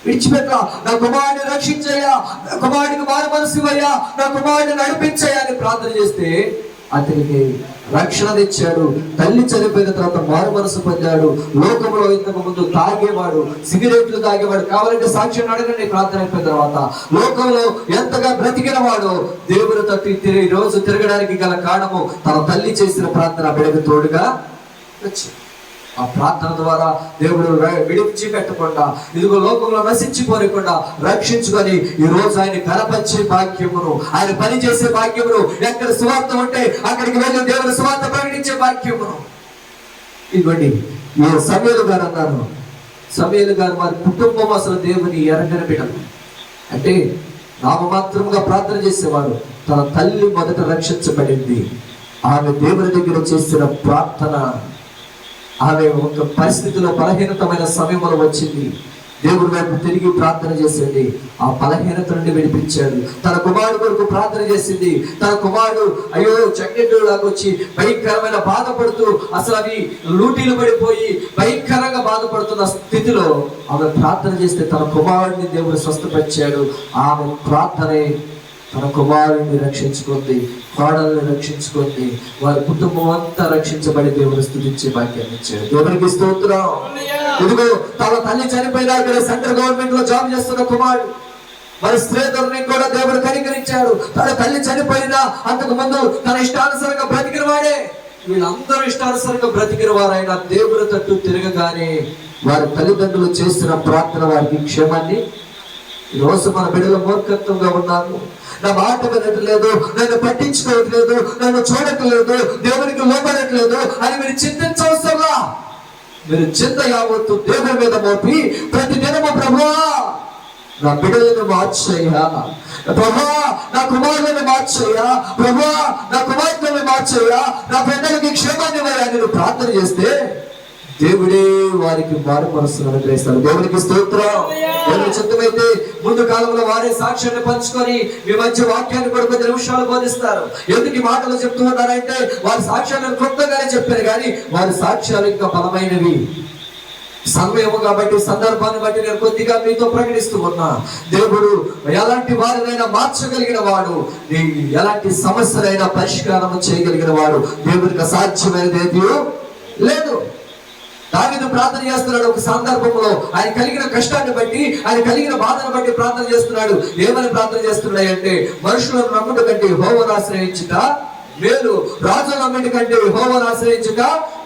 విడిచిపెట్టా, నా కుమారుడిని రక్షించయ్యా, నా కుమారుడికి మారు మనసు ఇవ్వయ్యా, నా కుమారుడిని నడిపించయ్యా అని ప్రార్థన చేస్తే అతనికి రక్షణ తెచ్చాడు. తల్లి చనిపోయిన తర్వాత మారు మనసు పొందాడు. లోకంలో ఇంతకు ముందు తాగేవాడు, సిగరెట్లు తాగేవాడు, కావాలంటే సాక్ష్యం అడగండి. ప్రార్థన అయిపోయిన తర్వాత లోకంలో ఎంతగా బ్రతికిన వాడు దేవుని తప్పి ఈ రోజు తిరగడానికి గల కారణము తన తల్లి చేసిన ప్రార్థన బిడ్డకు తోడుగా వచ్చింది. ఆ ప్రార్థన ద్వారా దేవుడు విడిచిపెట్టకుండా, ఇదిగో లోకంలో నశించిపోకుండా రక్షించుకొని ఈ రోజు ఆయన కనపరిచే భాగ్యమును, ఆయన పని చేసే భాగ్యమును, ఎక్కడ సువార్త ఉంటే అక్కడికి వెళ్ళి దేవుని సువార్త ప్రకటించే భాగ్యమును ఇవ్వండి. ఈ సమయలు గారు అన్నారు, సమయలు గారు వారి కుటుంబం అసలు దేవుని ఎరగని బిడ్డలు. అంటే నామమాత్రముగా ప్రార్థన చేసేవాడు. తన తల్లి మొదట రక్షించబడింది. ఆమె దేవుని దగ్గర చేసిన ప్రార్థన, ఆమె ఒక పరిస్థితిలో బలహీనతమైన సమయంలో వచ్చింది, దేవుడి వైపు తిరిగి ప్రార్థన చేసింది, ఆ బలహీనత నుండి విడిపించాడు. తన కుమారుడు కొరకు ప్రార్థన చేసింది. తన కుమారుడు అయ్యో చక్కటిలాగా వచ్చి భయంకరమైన బాధపడుతూ, అసలు అవి లూటీలు పడిపోయి భయంకరంగా బాధపడుతున్న స్థితిలో ఆమె ప్రార్థన చేస్తే తన కుమారుడిని దేవుడు స్వస్థపరిచాడు. ఆమె ప్రార్థనే తన కుమారుడిని రక్షించుకుంది, కోడల్ని రక్షించుకుంది, వారి కుటుంబం అంతా రక్షించబడి దేవుని స్తుతించే భాగ్యాన్ని ఇచ్చాడు. దేవునికి స్తోత్రం. ఇదిగో తన తల్లి చనిపోయినా ఇక్కడ సెంట్రల్ గవర్నమెంట్ లో జాబ్ చేస్తున్న కుమారుడు, మరి స్త్రీధరుని కూడా దేవుడు కనికరించాడు. తన తల్లి చనిపోయినా అంతకు ముందు తన ఇష్టానుసారంగా బ్రతికిన వాడే. వీళ్ళందరూ ఇష్టానుసారంగా బ్రతికిన వారైనా దేవుని తట్టు తిరగగానే వారి తల్లిదండ్రులు చేసిన ప్రార్థన వారికి క్షేమాన్ని. ఈరోజు మన బిడ్డలు మూర్ఖత్వంగా ఉన్నారు. నా మాట వినట్లేదు, నన్ను పట్టించుకోవట్లేదు, నన్ను చూడట్లేదు, దేవునికి లోపడట్లేదు అని మీరు చింతించవసరంలా. మీరు చింత యావత్తు దేవుని మీద మోపి ప్రతి దినము ప్రభువా నా బిడ్డలను మార్చయ్యా, ప్రభువా నా కుమారులను మార్చయ్యా, ప్రభువా నా కుమార్తెలను మార్చయ్యా, నా బిడ్డలకి క్షేమాన్ని ఇవ్వయ్యా నేను ప్రార్థన చేస్తే దేవుడే వారికి మారు మనస్సును అనుగ్రహిస్తాడు. దేవునికి స్తోత్రం. దేవుని చిత్తమైతే ముందు కాలంలో వారే సాక్ష్యాన్ని పంచుకొని మీ మధ్య వాక్యాన్ని కూడా 10 నిమిషాలు బోధిస్తారు. ఎందుకు ఈ మాటలు చెప్తూ ఉన్నారంటే వారి సాక్ష్యాలను క్లుప్తంగానే చెప్పారు, కానీ వారి సాక్ష్యాలు ఇంకా బలమైనవి. సమయము కాబట్టి సందర్భాన్ని బట్టి నేను కొద్దిగా మీతో ప్రకటిస్తూ ఉన్నా. దేవుడు ఎలాంటి వారినైనా మార్చగలిగిన వాడు, ఎలాంటి సమస్యలైనా పరిష్కారం చేయగలిగిన వాడు. దేవునికి అసాధ్యమైనది ఏదీ లేదు. దావీదు ప్రార్థన చేస్తున్నాడు. ఒక సందర్భంలో ఆయన కలిగిన కష్టాన్ని బట్టి, ఆయన కలిగిన బాధను బట్టి ప్రార్థన చేస్తున్నాడు. ఏమని ప్రార్థన చేస్తున్నాడు అంటే, మనుషులను నమ్ముట కంటే యెహోవాను ఆశ్రయించుట మేలు, రాజును నమ్ముట కంటే యెహోవాను ఆశ్రయించుట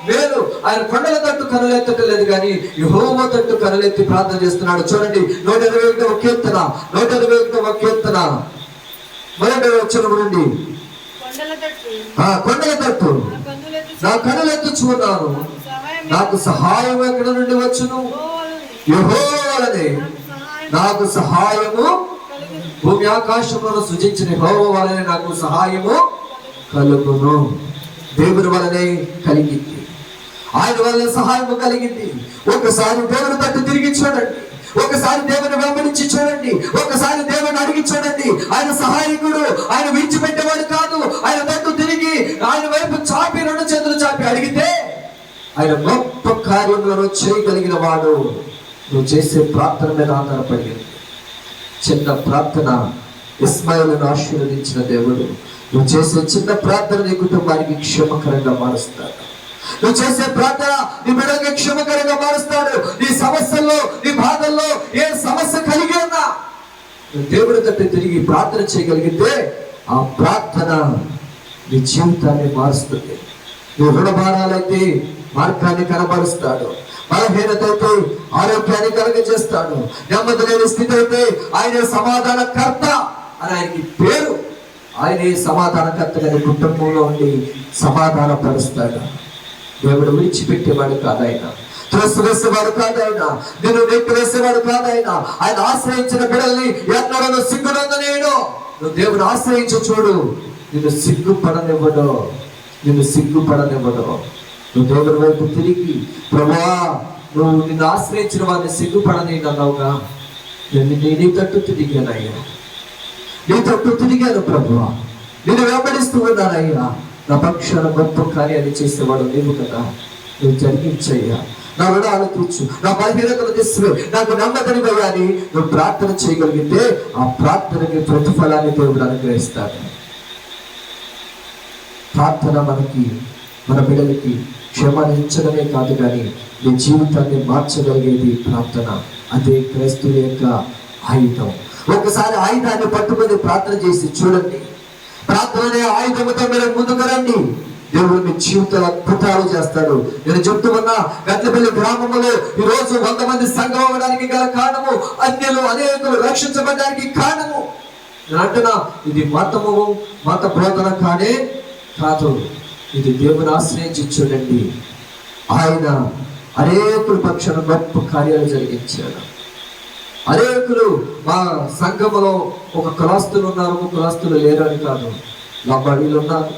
మేలు. ఆయన కొండల తట్టు కనులెత్తటం లేదు, కానీ యెహోవా తట్టు కనులెత్తి ప్రార్థన చేస్తున్నాడు. చూడండి 121వ కీర్తన, 121వ కీర్తన మొదటి వచనం నుండి, కొండల తట్టు నా కనులెత్తుచున్నాను, నాకు సహాయం ఎక్కడ నుండి వచ్చును? యెహోవానే నాకు సహాయము, భూమి ఆకాశములను సృజించిన యెహోవా వలనే నాకు సహాయము కలుగును. దేవుని వలనే కలిగింది, ఆయన వలన సహాయము కలిగింది. ఒకసారి దేవుని తట్టు తిరిగి చూడండి, ఒకసారి దేవుని వెంబడించి చూడండి, ఒకసారి దేవుని అడిగి చూడండి. ఆయన సహాయకుడు, ఆయన విడిచిపెట్టేవాడు కాదు. ఆయన తట్టు తిరిగి ఆయన వైపు చాపి 2 చేతులు చాపి అడిగితే ఆయన గొప్ప కార్యములను చేయగలిగిన వాడు. నువ్వు చేసే ప్రార్థన మీద ఆధారపడింది. చిన్న ప్రార్థన ఇస్మాయిలును ఆశీర్వదించిన దేవుడు నువ్వు చేసే చిన్న ప్రార్థన నీ కుటుంబానికి క్షేమకరంగా మారుస్తాడు. నువ్వు చేసే ప్రార్థన నీ బిడ్డకి క్షేమకరంగా మారుస్తాడు. నీ సమస్యల్లో, నీ బాధల్లో ఏ సమస్య కలిగి ఉన్నా నువ్వు దేవుడి తట్టు తిరిగి ప్రార్థన చేయగలిగితే ఆ ప్రార్థన నీ జీవితాన్ని మారుస్తుంది. నువ్వు రుణభారాలైతే మార్గాన్ని కనబరుస్తాడు, బలహీనత అయితే ఆరోగ్యాన్ని కలుగజేస్తాడు, నెమ్మది లేని స్థితి అయితే ఆయన సమాధానకర్త అని ఆయనకి పేరు. ఆయనే సమాధానకర్తగా నీ కుటుంబంలో ఉండి సమాధాన పరుస్తాడు. దేవుడు విడిచిపెట్టేవాడు కాదు, ఆయన త్రోసి వేసేవాడు కాదు, ఆయన నిన్ను నెట్టి వేసేవాడు కాదు. ఆయన ఆశ్రయించిన బిడ్డల్ని ఎన్నడూ సిగ్గునందనేడు. నువ్వు దేవుని ఆశ్రయించి చూడు, నిన్ను సిగ్గుపడనివ్వడు, నిన్ను సిగ్గుపడనివ్వడు. నువ్వు దేవుని వైపు తిరిగి ప్రభువా నువ్వు నిన్ను ఆశ్రయించిన వారిని సిగ్గుపడనివ్వవుగా. నేను నీ తట్టు తిరిగానయ్యా, నీ తట్టు తిరిగాను ప్రభువా, నేను వెంబడిస్తూ ఉన్నానయ్యా. నా పక్షాన గొప్ప కార్యాన్ని చేసేవాడు నీవు కదా, నువ్వు జరిగించయ్యా. నా రుణాలు తీర్చు, నా బలహీనతలు తీసు, నాకు నమ్మకని వేయాలి. నువ్వు ప్రార్థన చేయగలిగితే ఆ ప్రార్థనకి ప్రతిఫలాన్ని దేవుడు అనుగ్రహిస్తాడు. ప్రార్థన మనకి, మన బిడ్డలకి క్షమానించడమే కాదు, కానీ నీ జీవితాన్ని మార్చగలిగేది ప్రార్థన. అదే క్రైస్తవుల యొక్క ఆయుధం. ఒకసారి ఆయుధాన్ని పట్టుకొని ప్రార్థన చేసి చూడండి. ప్రార్థన అనే ఆయుధంతో మీరు ముందుకు రండి. దేవుడు మీ జీవితాలు అద్భుతాలు చేస్తాడు. నేను చెప్తూ ఉన్నా, గట్లపల్లి గ్రామంలో ఈ రోజు 100 మంది సంఘం అవ్వడానికి గల కారణము, అన్యులు అనేకులు రక్షించబడడానికి కారణము. నేను అంటున్నా, ఇది మతము, మత బోధన కానే కాదు. ఇది దేవుని ఆశ్రయించి చూడండి. ఆయన అనేకుల పక్షాన గొప్ప కార్యాలు జరిగించాడు. అనేకులు మా సంఘములో ఒక కులస్తులు ఉన్నారు, ఒక కులస్తులు లేరు అని కాదు, లంబాడీలు ఉన్నారు.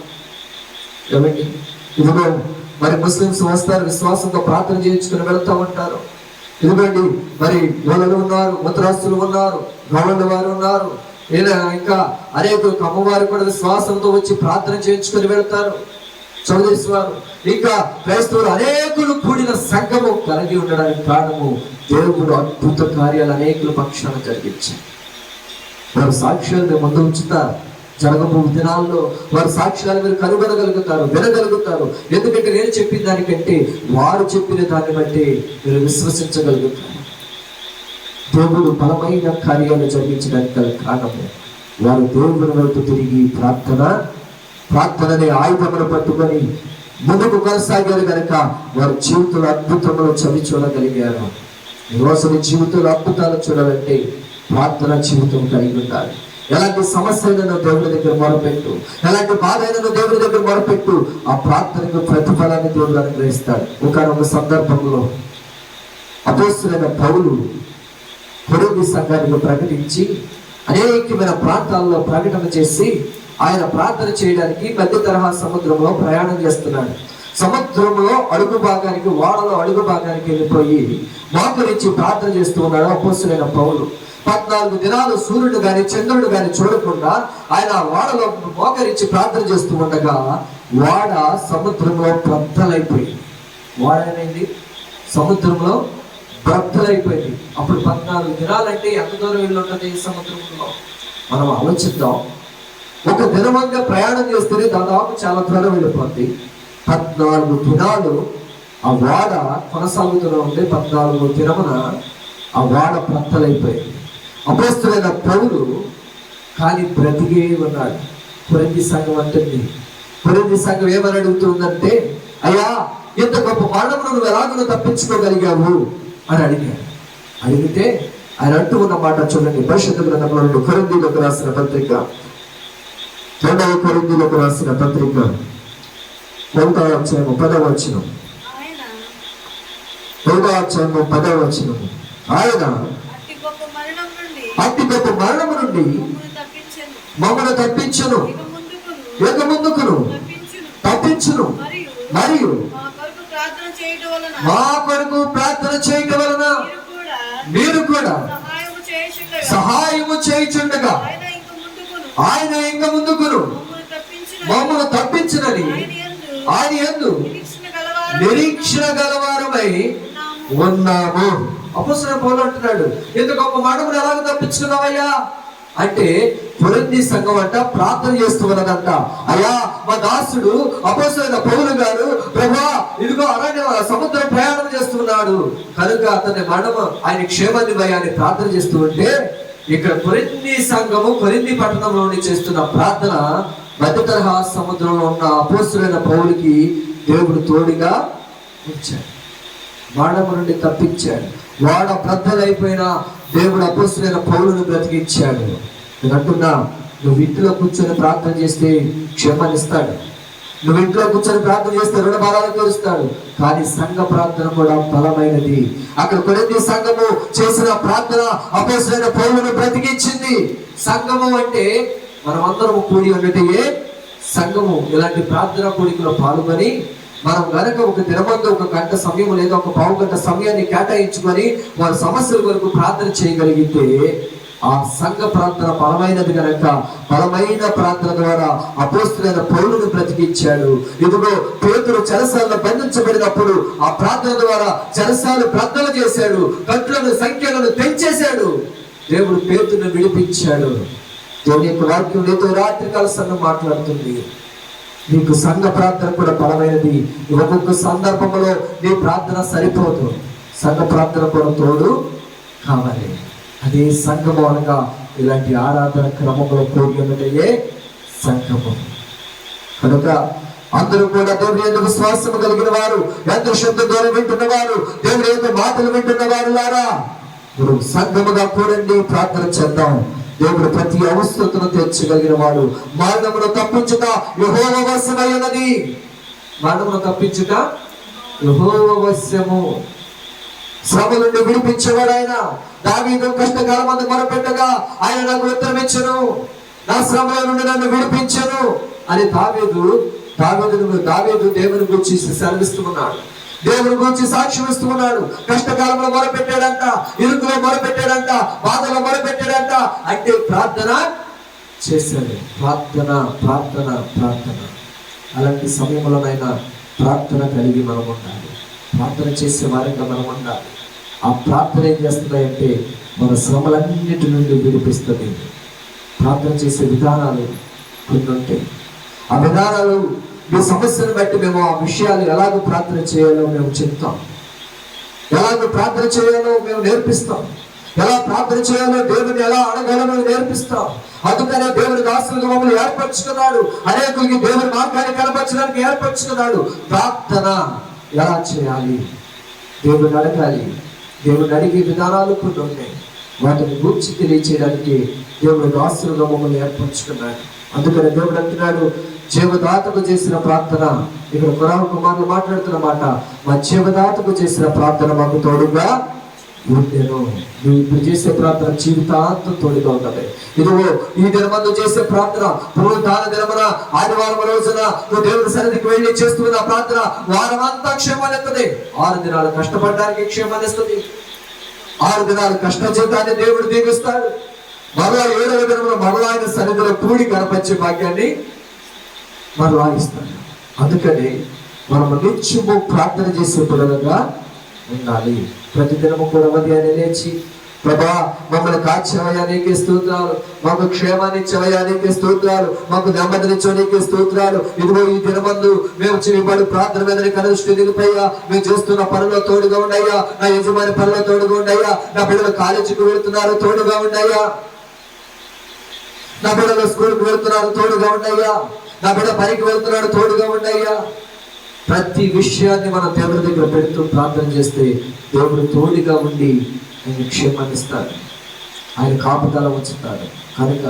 ఏమండి, ఇదిగో మరి ముస్లిమ్స్ వస్తారు, విశ్వాసంతో ప్రార్థన చేయించుకుని వెళ్తూ ఉంటారు. ఇదిగోండి మరి గోళలు ఉన్నారు, ముద్రాస్తులు ఉన్నారు, గౌళ్ళ వారు ఉన్నారు, ఇంకా అనేకులు కమ్మవారు కూడా విశ్వాసంతో వచ్చి ప్రార్థన చేయించుకొని వెళ్తారు. చౌదరీస్ వారు ఇంకా క్రైస్తవులు అనేకులు కూడిన సంఘము కలిగి ఉండడానికి కారణము దేవుడు అద్భుత కార్యాలు అనేకుల పక్షాన జరిగించారు. వారి సాక్ష్యాలను ముందు ఉంచుతారు. జరగబో దినాల్లో వారి సాక్ష్యాలు మీరు కనుగొనగలుగుతారు, వినగలుగుతారు. ఎందుకంటే నేను చెప్పిన దానికంటే వారు చెప్పిన దాన్ని బట్టి మీరు విశ్వసించగలుగుతారు. దేవుడు బలమైన కార్యాలు జరిగించడానికి గల కారణము వారు దేవుని వైపు తిరిగి ప్రార్థనని ఆయుధమును పట్టుకొని ముందుకు కొనసాగారు కనుక వారి జీవితంలో అద్భుతములు చవి చూడగలిగారు. ఈరోజు నీ జీవితంలో అద్భుతాలు చూడాలంటే ప్రార్థన జీవితం కలిగి ఉండాలి. ఎలాంటి సమస్యలను దేవుడి దగ్గర మొరపెట్టు, ఎలాంటి బాధ అయినను దేవుడి దగ్గర మొరపెట్టు. ఆ ప్రార్థనకు ప్రతిఫలాన్ని దేవుడు అనుగ్రహిస్తాడు. ఒకనొక సందర్భంలో అపోస్తలుడైన పౌలు కొరింథీ సంఘానికి ప్రకటించి అనేకమైన ప్రాంతాల్లో ప్రకటన చేసి ఆయన ప్రార్థన చేయడానికి మధ్య తరహా సముద్రంలో ప్రయాణం చేస్తున్నాడు. సముద్రంలో అడుగు భాగానికి, ఓడలో అడుగు భాగానికి వెళ్ళిపోయి మోకరించి ప్రార్థన చేస్తూ ఉన్నాడు అపోస్తలుడైన పౌలు. 14 దినాలు సూర్యుడు గాని చంద్రుడు గాని చూడకుండా ఆయన ఓడలో మోకరించి ప్రార్థన చేస్తూ ఉండగా ఓడ సముద్రంలో బ్రద్దలైపోయింది. ఓడ ఏమైంది? సముద్రంలో బ్రద్దలైపోయింది. అప్పుడు 14 దినాలంటే ఎంత దూరం వెళ్ళి ఉంటుంది సముద్రంలో? మనం ఆలోచిద్దాం. ఒక దినమంగా ప్రయాణం చేస్తేనే దాదాపు చాలా దూరం వెళ్ళిపోద్ది. 14 దినాలు ఆ ఓడ కొనసాగుతూనే ఉంది. 14వ దినమున ఆ ఓడ బ్రద్దలైపోయింది. అపోస్తలుడైన పౌలు కానీ బ్రతికే ఉన్నాడు. కొరింథీ సంఘం అంటుంది, కొరింథీ సంఘం ఏమని అడుగుతుందంటే, అయ్యా ఇంత గొప్ప మరణమును నువ్వు ఎలాగో తప్పించుకోగలిగావు అని అడిగాడు. అడిగితే ఆయన అంటూ ఉన్న మాట చూడండి. పరిశుద్ధ గ్రంథంలో కొరింథీలకు రాసిన పత్రిక, 2వ కొరింథీలకు రాసిన పత్రిక 1వ అధ్యాయము 10వ వచనం. 1వ అధ్యాయము 10వ వచనం. ఆయన అతి గొప్ప మరణము నుండి మమ్మల్ని తప్పించును, ఇక ముందుకును తప్పించును, మరియు మా కొరకు ప్రార్థన చేయటం వలన మీరు కూడా సహాయము చేయుచుండగా ఆయన ఇంక ముందుకును మమ్మల్ని తప్పించునని ఆయన యందు నిరీక్షణ గలవారమై ఉన్నాము. అపోస్తలుడైన పౌలు అంటున్నాడు, ఇంత గొప్ప మరణమును ఎలాగ తప్పించుకున్నావయ్యా అంటే కొరింథీ సంఘం అంట ప్రార్థన చేస్తూ ఉన్నదంట. అయ్యా మా దాసుడు అపోస్తలుడైన పౌలు గారు, ప్రభువా ఇదిగో అరణ్య సముద్ర ప్రయాణం చేస్తున్నాడు కనుక అతని మరణము ఆయన క్షేమాన్ని భయాన్ని ప్రార్థన చేస్తూ ఉంటే, ఇక్కడ కొరింథీ సంఘము కొరింథీ పట్టణంలోని చేస్తున్న ప్రార్థన మధ్య తరహా సముద్రంలో ఉన్న అపోస్తలుడైన పౌలుకి దేవుడు తోడుగా ఇచ్చాడు. మరణము నుండి తప్పించాడు. వాడ బ్రద్దలైపోయిన దేవుడు అపోస్తలుడైన పౌలును బ్రతికించాడు. నేను అంటున్నా, నువ్వు ఇంట్లో కూర్చొని ప్రార్థన చేస్తే క్షేమాన్ని ఇస్తాడు. నువ్వు ఇంట్లో కూర్చొని ప్రార్థన చేస్తే రుణ భారాలు తీరుస్తాడు. కానీ సంఘ ప్రార్థన కూడా బలమైనది. అక్కడ కొరింథీ సంఘము చేసిన ప్రార్థన అపోస్తలుడైన పౌలును బ్రతికించింది. సంఘము అంటే మనమందరము కూడి ఉన్నట్టే సంఘము. ఇలాంటి ప్రార్థన కూడికలో పాల్గొని మనం గనక ఒక దినమందు ఒక గంట సమయం లేదా ఒక పావు గంట సమయాన్ని కేటాయించుకొని వారి సమస్యల వరకు ప్రార్థన చేయగలిగితే ఆ సంఘ ప్రార్థన బలమైనది కనుక బలమైన ప్రార్థన ద్వారా అపోస్తలుడైన పౌలును బ్రతికించాడు. ఇదిగో పేతురు చెరసాలలో బంధించబడినప్పుడు ఆ ప్రార్థన ద్వారా చెరసాలు ప్రార్థన చేశాడు, కట్లను సంఖ్యలను తెంచేశాడు. దేవుడు పేతురును విడిపించాడు. దేవుని యొక్క వాక్యం నీతో రాత్రికాల సంఘం మాట్లాడుతుంది. నీకు సంఘ ప్రార్థన కూడా బలమైనది. ఒక్కొక్క సందర్భంలో నీ ప్రార్థన సరిపోదు, సంఘ ప్రార్థన కూడా తోడు కావాలి. అదే సంఘము అనగా ఇలాంటి ఆరాధన క్రమంలో కూడి ఉన్నదే సంఘము. కనుక అందరూ కూడా దేవుని యందు విశ్వాసం కలిగిన వారు, యంత్ర శబ్దం ద్వారా వింటున్న వారు, దేవుని యొక్క మాటలు వింటున్న వారు లారా మీరు సంఘముగా కూడండి, ప్రార్థన చేద్దాం. దేవుడు ప్రతి అవస్థను తీర్చగలిగిన వాడు. మరణమును తప్పించుట యెహోవా వశమై ఉన్నది. మరణమును తప్పించుట యెహోవా వశము. శ్రమ నుండి విడిపించేవాడు ఆయన. దావీదు కష్టకాలం మందు మొరపెట్టగా ఆయన నాకు ఉత్తరం ఇచ్చెను, నా శ్రమల నుండి నన్ను విడిపించెను అని దావీదు దేవుని గురించి సెలవిస్తున్నాడు. దేవుని గురించి సాక్ష్యం ఇస్తున్నాడు. కష్టకాలంలో మొరపెట్టాడంట, ఇరుకులో మొరపెట్టాడంట, బాధలో మొరపెట్టాడంట. అంటే ప్రార్థన చేశాడు. ప్రార్థన ప్రార్థన ప్రార్థన. అలాంటి సమయంలోనైనా ప్రార్థన కలిగి మనం ఉండాలి. ప్రార్థన చేసే వారంగా మనం ఉండాలి. ఆ ప్రార్థన ఏం చేస్తున్నాయంటే మన శ్రమలన్నిటి నుండి విడిపిస్తుంది. ప్రార్థన చేసే విధానాలు కొన్ని ఉంటాయి. ఆ విధానాలు మీ సమస్యను బట్టి మేము ఆ విషయాలు ఎలాగో ప్రార్థన చేయాలో మేము చెప్తాం, ఎలాగో ప్రార్థన చేయాలో మేము నేర్పిస్తాం, ఎలా ప్రార్థన చేయాలో దేవుని ఎలా అడగాలో నేర్పిస్తాం. అందుకనే దేవుని దాసులుగా మమ్మల్ని ఏర్పరచుకున్నాడు, అనేకులకి దేవుని మార్గాన్ని కనపరచడానికి ఏర్పరచుకున్నాడు. ప్రార్థన ఎలా చేయాలి, దేవుని అడగాలి, దేవుని అడిగే విధానాలు కొన్ని ఉన్నాయి. వాటిని గురించి తెలియచేయడానికి దేవుడు దాసులుగా మమ్మల్ని ఏర్పరచుకున్నాడు. అందుకని దేవుడు అంటున్నాడు, జీవదాతకు చేసిన ప్రార్థన, ఇక్కడ కొరావు కుమారులు మాట్లాడుతున్న మాట, మా జీవదాతకు చేసిన ప్రార్థన మాకు తోడుగా ఉండేను. నువ్వు ఇప్పుడు చేసే ప్రార్థన జీవితాంతం తోడుగా ఉంటుంది. ఇదిగో ఈ దినమందు చేసే ప్రార్థన, పునరుద్ధాన దినమున ఆదివారం రోజున నువ్వు దేవుని సన్నిధికి వెళ్ళి చేస్తున్న ప్రార్థన వారం అంతా క్షేమాన్ని ఇస్తుంది. 6 దినాలు కష్టపడడానికి క్షేమాన్ని ఇస్తుంది. 6 దినాలు కష్ట జీవితాన్ని దేవుడు దీవిస్తాడు. మరలా 7వ దినమున మరలా ఆయన సన్నిధిలో కూడి కనపరిచే భాగ్యాన్ని మరలా ఇస్తాడు. అందుకని మనము నిత్యము ప్రార్థన చేసే పిల్లలుగా ఉండాలి. ప్రతిదినము కూడా ఉదయాన్నే లేచి, ప్రభా మమ్మల్ని కాచేవయ్యా నీకే స్తోత్రాలు, మాకు క్షేమాన్ని ఇచ్చేవయ్యా నీకే స్తోత్రాలు, మాకు నెమ్మదినిచ్చో నీకే స్తోత్రాలు. ఇదిగో ఈ దినమందు మేము చేయబడి ప్రార్థన మీద కనుదృష్టి నిలిపయ్యా, మేము చేస్తున్న పనుల్లో తోడుగా ఉండయ్యా, నా యజమాని పనుల్లో తోడుగా ఉండయ్యా, నా బిడ్డలు కాలేజీకి వెళుతున్నారు తోడుగా ఉండయ్యా, నా బిడ్డలు స్కూల్కి వెళుతున్నారు తోడుగా ఉండయ్యా, నా బిడ్డ పనికి వెళ్తున్నాడు తోడుగా ఉండయ్యా. ప్రతి విషయాన్ని మనం దేవుడి దగ్గర పెడుతూ ప్రార్థన చేస్తే దేవుడు తోడుగా ఉండి ఆయన క్షేమాన్ని ఇస్తాడు, ఆయన కాపుదల ఉంచుతాడు. కనుక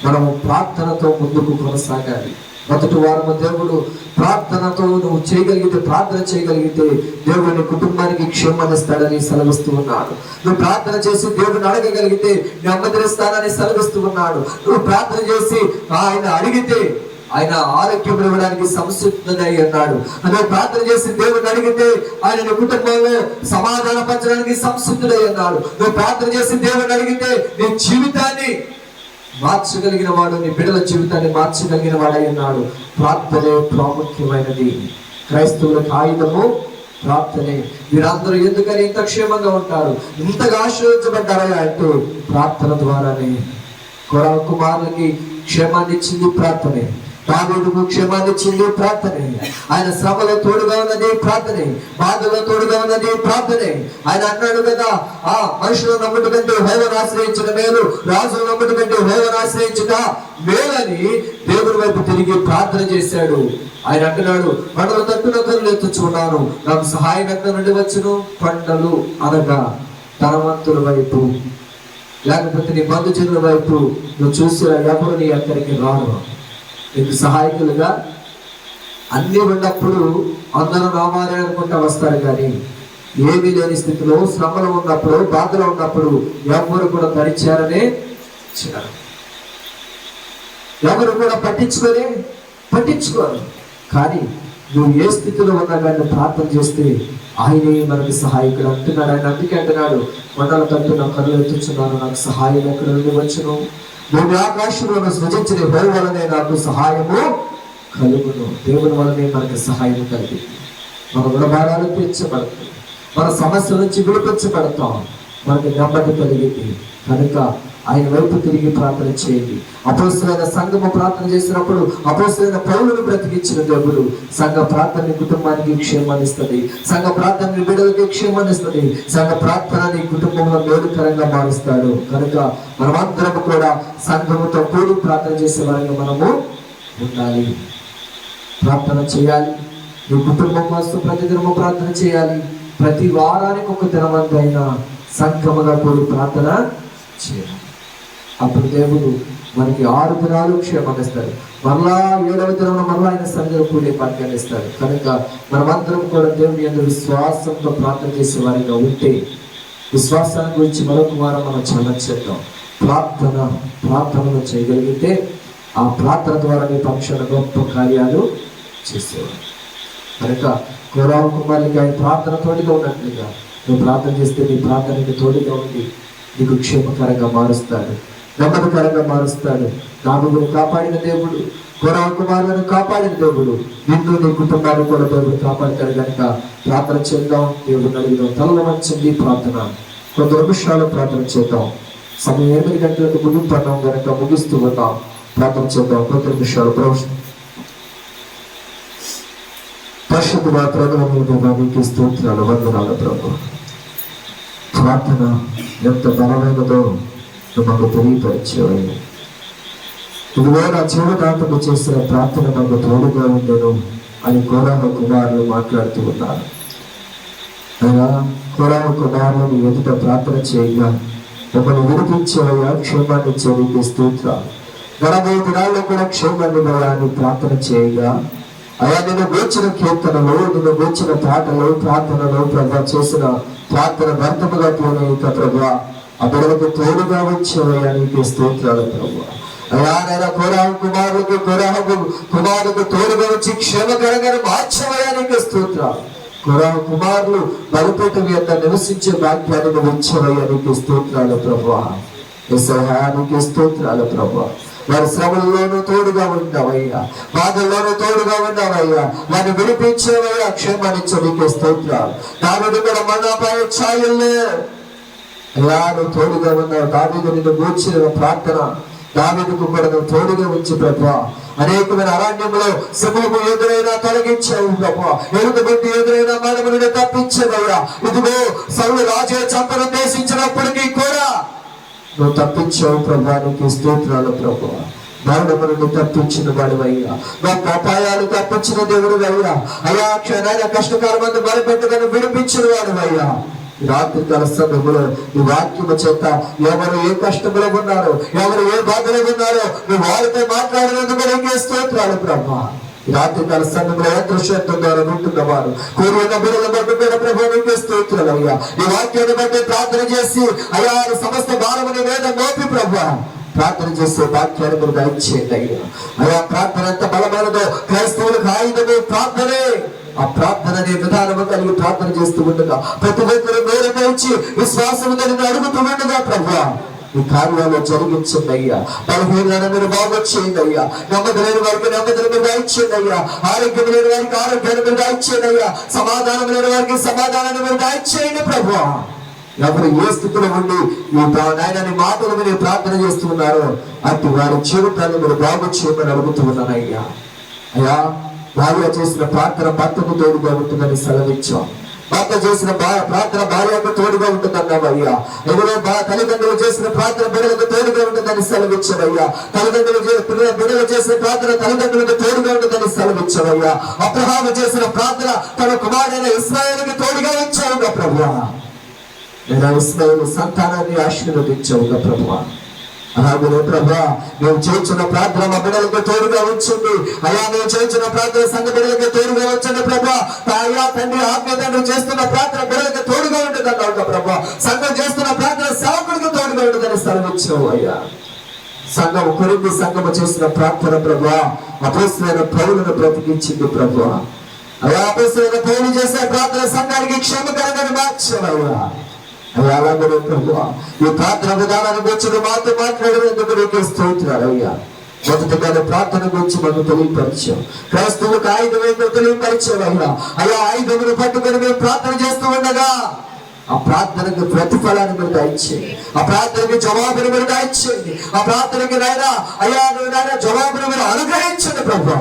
మనము ప్రార్థనతో ముందుకు కొనసాగాలి. మొదటి వారము దేవుడు ప్రార్థనతో నువ్వు చేయగలిగితే, ప్రార్థన చేయగలిగితే దేవుని కుటుంబానికి క్షేమాన్ని ఇస్తాడని సెలవిస్తూ ఉన్నాడు. నువ్వు ప్రార్థన చేసి దేవుడిని అడగగలిగితే నెమ్మదిస్తానని సెలవిస్తూ ఉన్నాడు. నువ్వు ప్రార్థన చేసి ఆయన అడిగితే ఆయన ఆరోగ్యం ఇవ్వడానికి సంసిద్ధుడై అన్నాడు. అదే ప్రార్థన చేసి దేవుడిని అడిగితే ఆయన కుటుంబంలో సమాధాన పరచడానికి సంసిద్ధుడై అన్నాడు. నువ్వు ప్రార్థన చేసి దేవుడిని అడిగితే నీ జీవితాన్ని మార్చగలిగిన వాడు, నీ బిడ్డల జీవితాన్ని మార్చగలిగిన వాడై ఉన్నాడు. ప్రార్థనే ప్రాముఖ్యమైనది. క్రైస్తవులకు ఆయుధము ప్రార్థనే. వీరందరూ ఎందుకని ఇంత క్షేమంగా ఉంటారు, ఇంతగా ఆశీర్వదించబడ్డారా అంటే ప్రార్థన ద్వారానే. కొరావు కుమారులకి క్షేమాన్ని ఇచ్చింది ప్రార్థనే, దావీదుకు క్షేమాన్ని ఇచ్చింది ప్రార్థనే. ఆయన శ్రమలో తోడుగా ఉన్నది ప్రార్థనే, బాధలో తోడుగా ఉన్నది ప్రార్థనే. ఆయన అన్నాడు కదా, ఆ మనుషులు నమ్ముట కంటే యెహోవాను ఆశ్రయించడం మేలు, రాజులు నమ్ముట కంటే యెహోవాను ఆశ్రయించుట మేలని దేవుని వైపు తిరిగి ప్రార్థన చేశాడు. ఆయన అంటున్నాడు, కొండల తట్టున కన్నులు ఎత్తుచున్నాను, నాకు సహాయం ఎక్కడ నుండి వచ్చును? కొండలు అనగా ధనవంతుల వైపు, లేకపోతే నీ బంధుజనుల వైపు నువ్వు చూసిన ఎవరు నీ అక్కడికి రాను. నీకు సహాయకులుగా అన్ని ఉన్నప్పుడు అందరూ రావాలి అనుకుంటా వస్తారు, కానీ ఏమీ లేని స్థితిలో, శ్రమలో ఉన్నప్పుడు, బాధలో ఉన్నప్పుడు ఎవరు కూడా తరిచారనే ఎవరు కూడా పట్టించుకోరు. కానీ నువ్వు ఏ స్థితిలో ఉన్నా కానీ ప్రార్థన చేస్తే ఆయనే మనకి సహాయకుడు అంటున్నాడు. ఆయన అందుకే అంటున్నాడు, కొండల తట్టున కన్నులు ఎత్తుచున్నాను, నాకు సహాయం ఎక్కడ నుండి వచ్చును? భూమి ఆకాశంలో సృజించిన యెహోవా వలనే నాకు సహాయము కలుగును. దేవుని వలనే మనకి సహాయం కలిగింది. మన రుణభారాలు తీర్చబడతాయి, మన సమస్యల నుంచి విడిపించబడతాం, మనకి నెమ్మది కలిగింది. కనుక ఆయన వైపు తిరిగి ప్రార్థన చేయండి. అపోస్తలులైన సంఘము ప్రార్థన చేసినప్పుడు అపోస్తలులైన పౌలును బ్రతికించిన దేవుడు సంఘ ప్రార్థన కుటుంబానికి క్షేమాన్ని ఇస్తుంది, సంఘ ప్రార్థన బిడ్డలకి క్షేమాన్ని ఇస్తుంది, సంఘ ప్రార్థన నీ కుటుంబంలో మేలుకరంగా మారుస్తాడు. కనుక మనమందరం కూడా సంఘముతో కూడి ప్రార్థన చేసే వారిగా మనము ఉండాలి, ప్రార్థన చేయాలి. నీ కుటుంబం కోసం ప్రతిదినము ప్రార్థన చేయాలి. ప్రతి వారానికి ఒక దినమంతైనా సంఘముగా కూడి ప్రార్థన చేయాలి. అప్పుడు దేవుడు మనకి 6 దినాలు క్షేమాన్ని ఇస్తాడు. మరలా 7వ దినంలో మరలా ఆయన సన్నిధిలో కూడే భాగ్యాన్ని ఇస్తాడు. కనుక మనమందరం కూడా దేవుని యందు విశ్వాసంతో ప్రార్థన చేసే వారిగా ఉంటే, విశ్వాసాన్ని గురించి మరొక వారం మనం చర్చించేద్దాం. ప్రార్థనలు చేయగలిగితే ఆ ప్రార్థన ద్వారా నీ పక్షాన గొప్ప కార్యాలు చేసేవాడు. కనుక కొరావు కుమారులకి ఆయన ప్రార్థన తోడుగా ఉన్నట్లుగా నువ్వు ప్రార్థన చేస్తే నీ ప్రార్థనకి తోడుగా ఉండి నీకు క్షేమకరంగా మారుస్తాడు, నెమ్మదికరంగా మారుస్తాడు. దావీదును కాపాడిన దేవుడు, కొరావు కుమారులను కాపాడిన దేవుడు, నిన్ను నీ కుటుంబాన్ని కూడా దేవుడు కాపాడతాడు. కనుక ప్రార్థన చేద్దాం, దేవుడు అడుగుదాం. తలలో వంచండి, ప్రార్థన 10 నిమిషాలు ప్రార్థన చేద్దాం. సమయం 8 గంటలకు ముగింపన్నాం కనుక ముగిస్తూ ఉన్నాం. ప్రార్థన చేద్దాం. 1 నిమిషాలు. పరిశుద్ధుడా ప్రభువా, నీకు స్తోత్రాలు, వందనాలు ప్రభు. ప్రార్థన ఎంత బలమైనదో మాకు తెలియపరిచేవాయి. ఇదిగో నా జీవనాత్మకు చేసిన ప్రార్థన నాకు తోడుగా ఉండను అని కోరాహ కుమారులు మాట్లాడుతూ ఉన్నారు. అయినా కోరాహ కుమారులను ఎదుట ప్రార్థన చేయగా మమ్మల్ని విడిపించేవయ్యా, క్షేమాన్ని ఇచ్చే నీకు స్తోత్రాలు. 40 దినాల్లో కూడా క్షేమాన్ని అని ప్రార్థన చేయగా అయా నేను గూర్చిన కీర్తనలు, నేను గూర్చిన పాటలు, ప్రార్థనలు ప్రభా చేసిన ప్రార్థన వ్యర్థముగా పోయిక ప్రభా ఆ బిడ్డలకు తోడుగా వచ్చేవయ్యా నీకు స్తోత్రాలు ప్రభా. అయా నేను కోరాహ కుమారులకు తోడుగా వచ్చి క్షేమకరంగా మార్చవయ్యా నీకు స్తోత్రాలు. కోరాహ కుమారులు బలిపీఠం యొక్క నివసించే భాగ్యాన్ని వచ్చేవయ్యా నీకు స్తోత్రాలు ప్రభా. యేసయ్యా నీకు స్తోత్రాలు ప్రభా. వారి శ్రమల్లోనూ తోడుగా ఉండవయ్యా, బాధల్లోనూ తోడుగా ఉండవయ్యా, వారిని విడిపించేవయ్యా, క్షేమాన్నిచ్చే నీకు స్తోత్రాలు. దావీదు కూడా మరణాపాయ ఛాయల్లే అయ్యా నువ్వు తోడుగా ఉన్నావు. దావీదు నిన్ను గూర్చిన ప్రార్థన దావీదుకు కూడా నువ్వు తోడుగా ఉంచి ప్రభా. అనేకమైన అరణ్యంలో సింహము ఎదురైనా తొలగించావు ప్రభా, ఎలుగుబంటి ఎదురైనా మనమును తప్పించవయ్యా. ఇదిగో సౌలు రాజే చంపనుద్దేశించినప్పటికీ కూడా నువ్వు తప్పించావు ప్రభా, నీకు స్తోత్రాలు ప్రభా. మరణములను తప్పించిన వాడివయ్యా, మా అపాయాలు తప్పించిన దేవుడు అయ్యా. అయా క్షణాన్ని కష్టకాలమందు బలపెట్టుకొని విడిపించిన వాడివయ్యా. రాత్రి కాల సమయంలో ఈ వాక్యము చేత ఎవరు ఏ కష్టంలో ఉన్నారో, ఎవరు ఏ బాధలో ఉన్నారో నువ్వు వారితో మాట్లాడినందుకు నీకే స్తోత్రాలు ప్రభా. రాత్రి కాల సమయంలో ఏ దృశ్యత్వం ద్వారా ఉంటున్నవారు కోరిన బిడ్డల బట్టి కూడా ప్రభు నీకే స్తోత్రాలు అయ్యా. ఈ వాక్యాన్ని బట్టి ప్రార్థన చేసి అయ్యా సమస్త భారముని మీద మోపి ప్రభా ప్రార్థన చేసే వాక్యాన్ని మీరు దయచేయండి అయ్యా. అయ్యా ప్రార్థన ఎంత బలమైనదో క్రైస్తవులకు ఆయుధమే ప్రార్థనే. ఆ ప్రార్థన అనే విధానము కలిగి ప్రార్థన చేస్తూ ఉండగా ప్రతి ఒక్కరు మేలుగా ఇచ్చి విశ్వాసం కలిగి అడుగుతూ ఉండగా ప్రభా ఈ కార్యాలు జరిగించండి అయ్యా. బలహీనలను మీరు బాగొచ్చేయండి అయ్యా. నెమ్మది లేని వారికి నెమ్మదిని మీరు దాయిచ్చేయండి అయ్యా. ఆరోగ్యం లేని వారికి ఆరోగ్యాన్ని మీరు దాయిచ్చేయండి అయ్యా. సమాధానం లేని వారికి సమాధానాన్ని మీరు దాయిచ్చేయండి ప్రభు. ఎవరు ఏ స్థితిలో ఉండి ఈ నాయనని మాటలు మీరు ప్రార్థన చేస్తున్నారో అటు వారి జీవితాన్ని మీరు బాగొచ్చేయమని అడుగుతూ ఉన్నాను అయ్యా. అయ్యా భార్య చేసిన ప్రార్థన భర్తకు తోడుగా ఉంటుందని సెలవిచ్చాం. భర్త చేసిన ప్రార్థన భార్యకు తోడుగా ఉంటుందన్నావు అయ్యా. ఎవరో తల్లిదండ్రులు చేసిన ప్రార్థన బిడ్డలకు తోడుగా ఉంటుందని సెలవిచ్చావయ్యా. బిడ్డలు చేసిన ప్రార్థన తల్లిదండ్రులకు తోడుగా ఉంటుందని సెలవిచ్చావయ్యా. అబ్రహాము చేసిన ప్రార్థన తన కుమారుడైన ఇస్మాయిలుకి తోడుగా ఇచ్చావుగా ప్రభువా. నేను ఇస్మాయిలు సంతానాన్ని ఆశీర్వదించావుగా ప్రభువా. అలాగే ప్రభా మేము చేయించిన ప్రార్థన మా బిడ్డలకు తోడుగా వచ్చింది అయ్యా. మేము చేయించిన ప్రార్థన సంఘ బిడ్డలకు తోడుగా వచ్చింది ప్రభా. అయ్యా తండ్రి ఆత్మ తండ్రి చేస్తున్న ప్రార్థన బిడ్డలకు తోడుగా ఉంటుంది అన్నావు ప్రభా. సంఘం చేస్తున్న ప్రార్థన సేవకుడికి తోడుగా ఉంటుందని సెలవిచ్చావు అయ్యా. సంఘం కొరింథీ సంఘము చేసిన ప్రార్థన ప్రభా అపోస్తలుడైన పౌలును బ్రతికించింది ప్రభా. అయ్యా అపోస్తలుడైన పౌలు చేసే ప్రార్థన సంఘానికి క్షేమకరంగా మార్చావయ్యా. అలాగే ప్రభు ఈ ప్రార్థన విధానాన్ని గురించి మాతో మాట్లాడేందుకు నీకు స్తోత్రాలు అయ్యా. మొదటిగా ప్రార్థన గురించి మనం తెలియపరిచాం. క్రైస్తవులకు ఆయుధం ఏంటో తెలియపరిచావు అయ్యా. అలా ఆయుధమును పట్టుకొని మేము ప్రార్థన చేస్తూ ఉండగా ఆ ప్రార్థనకు ప్రతిఫలాన్ని మీరు దయచేయండి. ఆ ప్రార్థనకి జవాబుని మీరు దయచేయండి. ఆ ప్రార్థనకి నాయన అయ్యా నాయన జవాబుని మీరు అనుగ్రహించండి ప్రభు.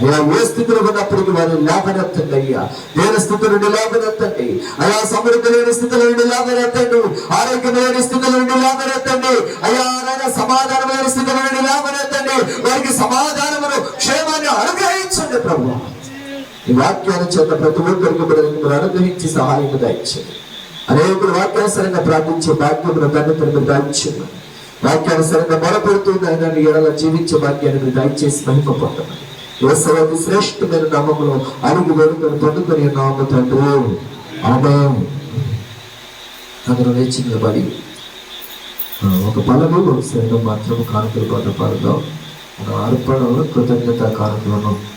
అయ్యా ఏ స్థితిలో ఉన్నప్పటికీ వారిని లేపనెత్తండి అయ్యా. లేని స్థితి నుండి లేపనెత్తండి అయ్యా. సమృద్ధి లేని స్థితిలో నుండి లేపనెత్తండి. ఆరోగ్యం లేని స్థితిలో నుండి లేపనెత్తండి అయ్యా. సమాధానం లేని స్థితిలో నుండి లేపనెత్తండి. వారికి సమాధానమును క్షేమాన్ని అనుగ్రహించండి ప్రభు. ఈ వాక్యాన్ని చేత ప్రతి ఒక్కరికి మీరు అనుగ్రహించి సహాయం దయచేయండి. అనేకులు వాక్యానుసరంగా ప్రార్థించే భాగ్యమును తండ్రి దాయించండి. వాక్యానుసరంగా మొరపెడుతుంది ఆయన ఎడల జీవించే భాగ్యాన్ని మీరు దయచేసి మహిమ పొందమని యేసయ్య శ్రేష్టమైన నామములో అడిగి వేడుకొని పొందుకొని నామ తండ్రి ఆమేన్. అందరూ లేచి నిలబడి ఒక పలము శరీరం మాత్రం కానుకలు పాడదాం. మన అర్పణలో కృతజ్ఞత కానుకలను